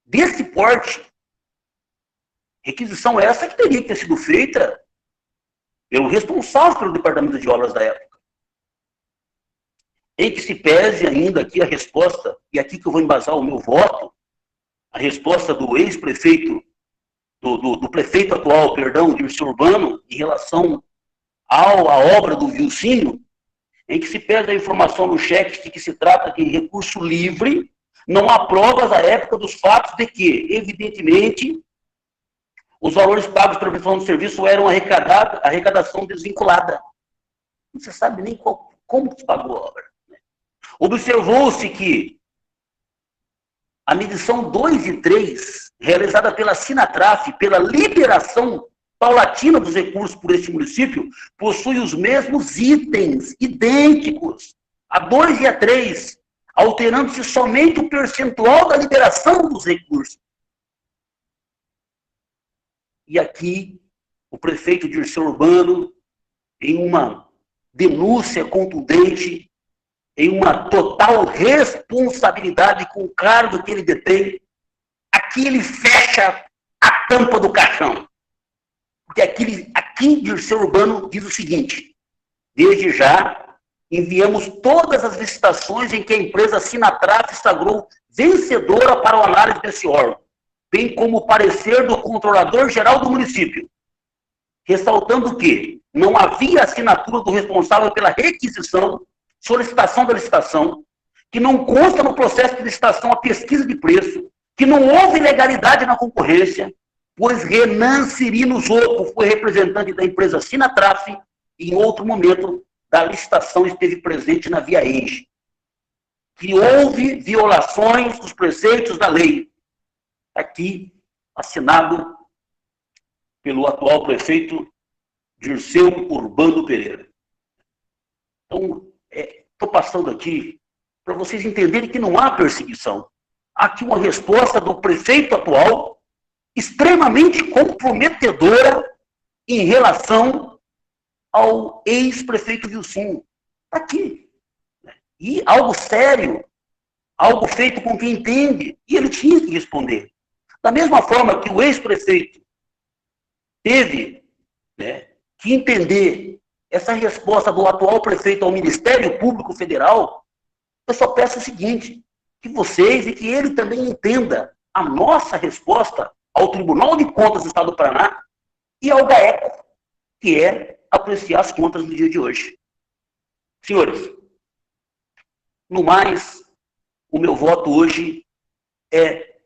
desse porte. Requisição essa que teria que ter sido feita pelo responsável pelo departamento de obras da época. Em que se pese ainda aqui a resposta, e aqui que eu vou embasar o meu voto, a resposta do ex-prefeito, do prefeito atual, perdão, Dirceu Urbano, em relação à obra do Vilcinho, em que se pede a informação no cheque de que se trata de recurso livre, não há provas à época dos fatos de que, evidentemente, os valores pagos pela prestação do serviço eram arrecadação desvinculada. Não se sabe nem como se pagou a obra. Observou-se que a medição 2 e 3, realizada pela Sinatraf, pela liberação paulatina dos recursos por este município, possui os mesmos itens, idênticos, a 2 e a 3, alterando-se somente o percentual da liberação dos recursos. E aqui, o prefeito Dirceu Urbano, em uma denúncia contundente, em uma total responsabilidade com o cargo que ele detém, aqui ele fecha a tampa do caixão. Porque aqui Dirceu Urbano diz o seguinte, desde já, enviamos todas as licitações em que a empresa Sinatraf sagrou vencedora para a análise desse órgão, bem como o parecer do controlador-geral do município, ressaltando que não havia assinatura do responsável pela requisição, solicitação da licitação, que não consta no processo de licitação a pesquisa de preço, que não houve ilegalidade na concorrência, pois Renan Cirino Zocco foi representante da empresa Sinatraf e em outro momento da licitação esteve presente na Via Enge, que houve violações dos preceitos da lei. Aqui, assinado pelo atual prefeito Dirceu Urbano Pereira. Então, estou passando aqui para vocês entenderem que não há perseguição. Há aqui uma resposta do prefeito atual extremamente comprometedora em relação ao ex-prefeito Vilcinho. Está aqui. E algo sério algo feito com quem entende, e ele tinha que responder. Da mesma forma que o ex-prefeito teve, né, que entender essa resposta do atual prefeito ao Ministério Público Federal, eu só peço o seguinte, que vocês e que ele também entenda a nossa resposta ao Tribunal de Contas do Estado do Paraná e ao GAECO, que é apreciar as contas no dia de hoje. Senhores, no mais, o meu voto hoje é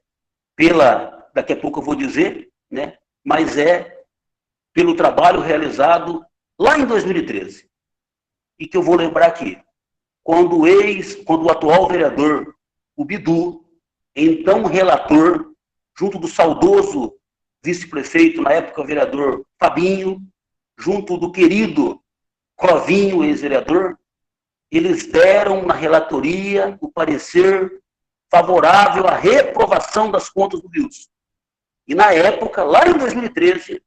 pela, daqui a pouco eu vou dizer, né, mas é pelo trabalho realizado lá em 2013. E que eu vou lembrar aqui, quando o atual vereador, o Bidu, então relator, junto do saudoso vice-prefeito, na época vereador Fabinho, junto do querido Clovinho, ex-vereador, eles deram na relatoria o parecer favorável à reprovação das contas do Wilson. E na época, lá em 2013,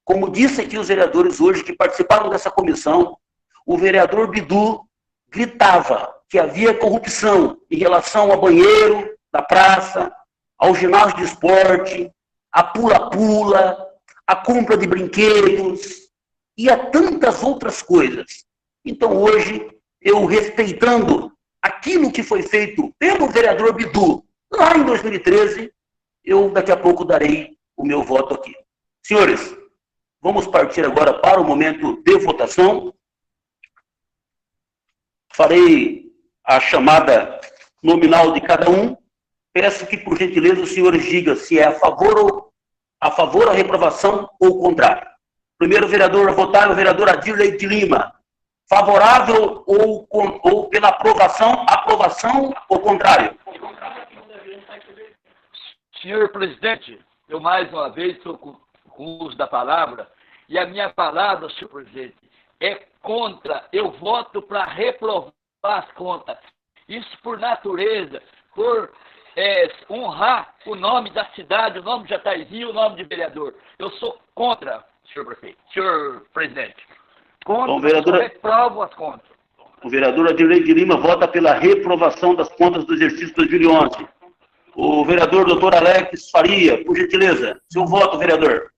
como disse aqui os vereadores hoje que participaram dessa comissão, o vereador Bidu gritava que havia corrupção em relação ao banheiro da praça, ao ginásio de esporte, a pula-pula, a compra de brinquedos e a tantas outras coisas. Então hoje, eu respeitando aquilo que foi feito pelo vereador Bidu lá em 2013, eu daqui a pouco darei o meu voto aqui. Senhores, vamos partir agora para o momento de votação. Farei a chamada nominal de cada um. Peço que, por gentileza, os senhores digam se é a favor à reprovação ou contrário. Primeiro vereador a votar é o vereador Adirley de Lima. Favorável ou pela aprovação ou contrário? Senhor presidente, eu mais uma vez estou com o uso da palavra, e a minha palavra, senhor presidente, é contra. Eu voto para reprovar as contas. Isso por natureza, por honrar o nome da cidade, o nome de Jataizinho, o nome de vereador. Eu sou contra, senhor prefeito, senhor presidente. Contra, reprovo as contas. O vereador Adirley de Lima vota pela reprovação das contas do exercício 2011. O vereador doutor Alex Faria, por gentileza, seu voto, vereador.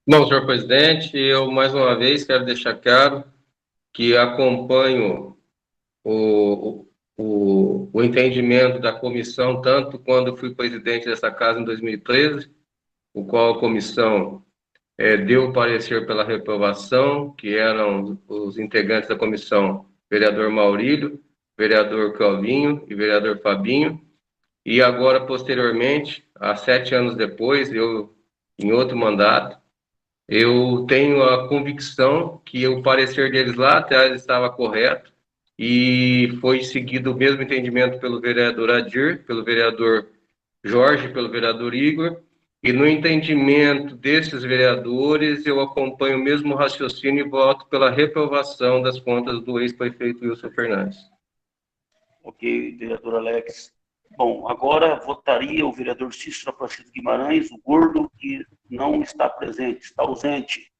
Bom, senhor presidente, eu mais uma vez quero deixar claro que acompanho o entendimento da comissão, tanto quando fui presidente dessa casa em 2013, o qual a comissão deu parecer pela reprovação, que eram os integrantes da comissão, vereador Maurílio, vereador Clovinho e vereador Fabinho, e agora, posteriormente, há 7 anos depois, eu, em outro mandato, eu tenho a convicção que o parecer deles lá atrás estava correto e foi seguido o mesmo entendimento pelo vereador Adir, pelo vereador Jorge, pelo vereador Igor, e no entendimento desses vereadores eu acompanho o mesmo raciocínio e voto pela reprovação das contas do ex-prefeito Wilson Fernandes. Ok, vereador Alex. Bom, agora votaria o vereador Cícero Aparecido Guimarães, o gordo, que não está presente, está ausente.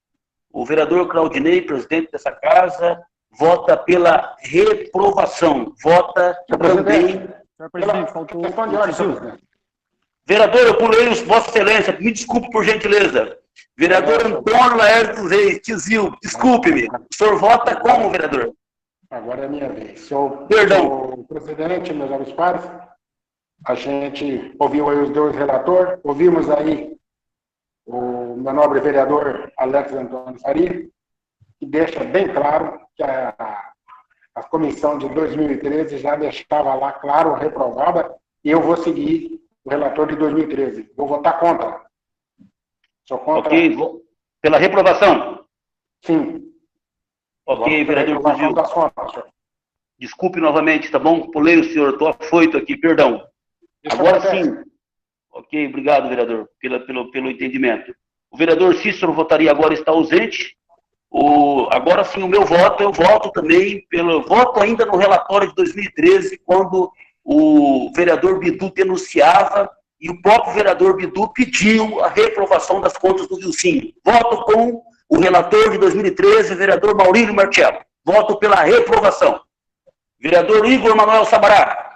O vereador Claudinei, presidente dessa casa, vota pela reprovação. Vota também... Senhor presidente, faltou questão de ordem, senhor presidente. Vereador, eu pulei Vossa Excelência, me desculpe por gentileza. Vereador Antônio Laércio Reis, Tizil, desculpe-me. O senhor vota como, vereador? Agora é minha vez. Senhor presidente, meus amigos pares, a gente ouviu aí os dois relatores, ouvimos aí o meu nobre vereador Alex Antônio Faria, que deixa bem claro que a comissão de 2013 já deixava lá claro, reprovada, e eu vou seguir o relator de 2013. Vou votar contra. Sou contra. Ok, pela reprovação? Sim. Ok, vereador Fuzil. Desculpe novamente, tá bom? Pulei o senhor, estou afoito aqui, perdão. Agora sim. Ok, obrigado, vereador, pelo entendimento. O vereador Cícero votaria agora, está ausente. Agora sim, o meu voto, eu voto também voto ainda no relatório de 2013, quando o vereador Bidu denunciava e o próprio vereador Bidu pediu a reprovação das contas do Wilson. Voto com o relator de 2013, vereador Maurílio Martello. Voto pela reprovação. Vereador Igor Manuel Sabará.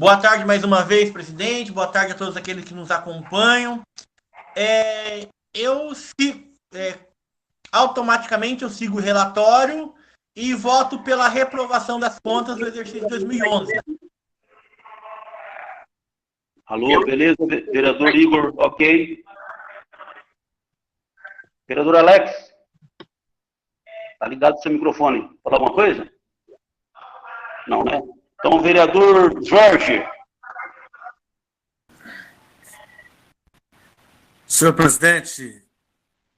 Boa tarde mais uma vez, presidente. Boa tarde a todos aqueles que nos acompanham. Automaticamente eu sigo o relatório e voto pela reprovação das contas do exercício de 2011. Alô, beleza? Vereador Igor, ok. Vereador Alex, tá ligado seu microfone? Falar alguma coisa? Não, né? Então, vereador Jorge. Senhor presidente,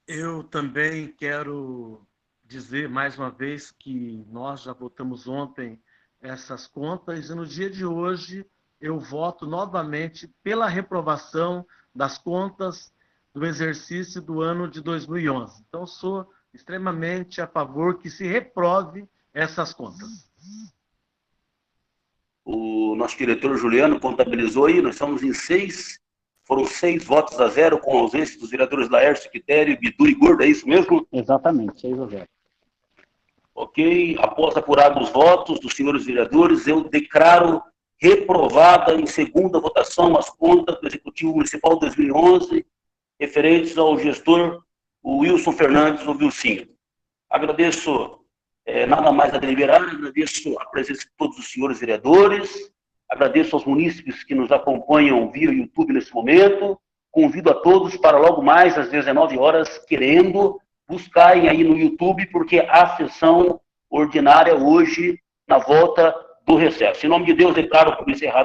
eu também quero dizer mais uma vez que nós já votamos ontem essas contas e no dia de hoje eu voto novamente pela reprovação das contas do exercício do ano de 2011. Então, sou extremamente a favor que se reprove essas contas. O nosso diretor Juliano contabilizou aí, nós estamos em 6, foram 6 votos a 0, com a ausência dos vereadores Laércio, Quitério, Bidu e Gordo, é isso mesmo? Exatamente, 6 a 0. Ok, após apurados os votos dos senhores vereadores, eu declaro reprovada em segunda votação as contas do Executivo Municipal 2011, referentes ao gestor Wilson Fernandes, o Wilson. Agradeço, nada mais a deliberar, agradeço a presença de todos os senhores vereadores, agradeço aos munícipes que nos acompanham via YouTube nesse momento, convido a todos para logo mais às 19 horas, querendo, buscarem aí no YouTube, porque há sessão ordinária hoje na volta do recesso. Em nome de Deus, declaro por encerrado.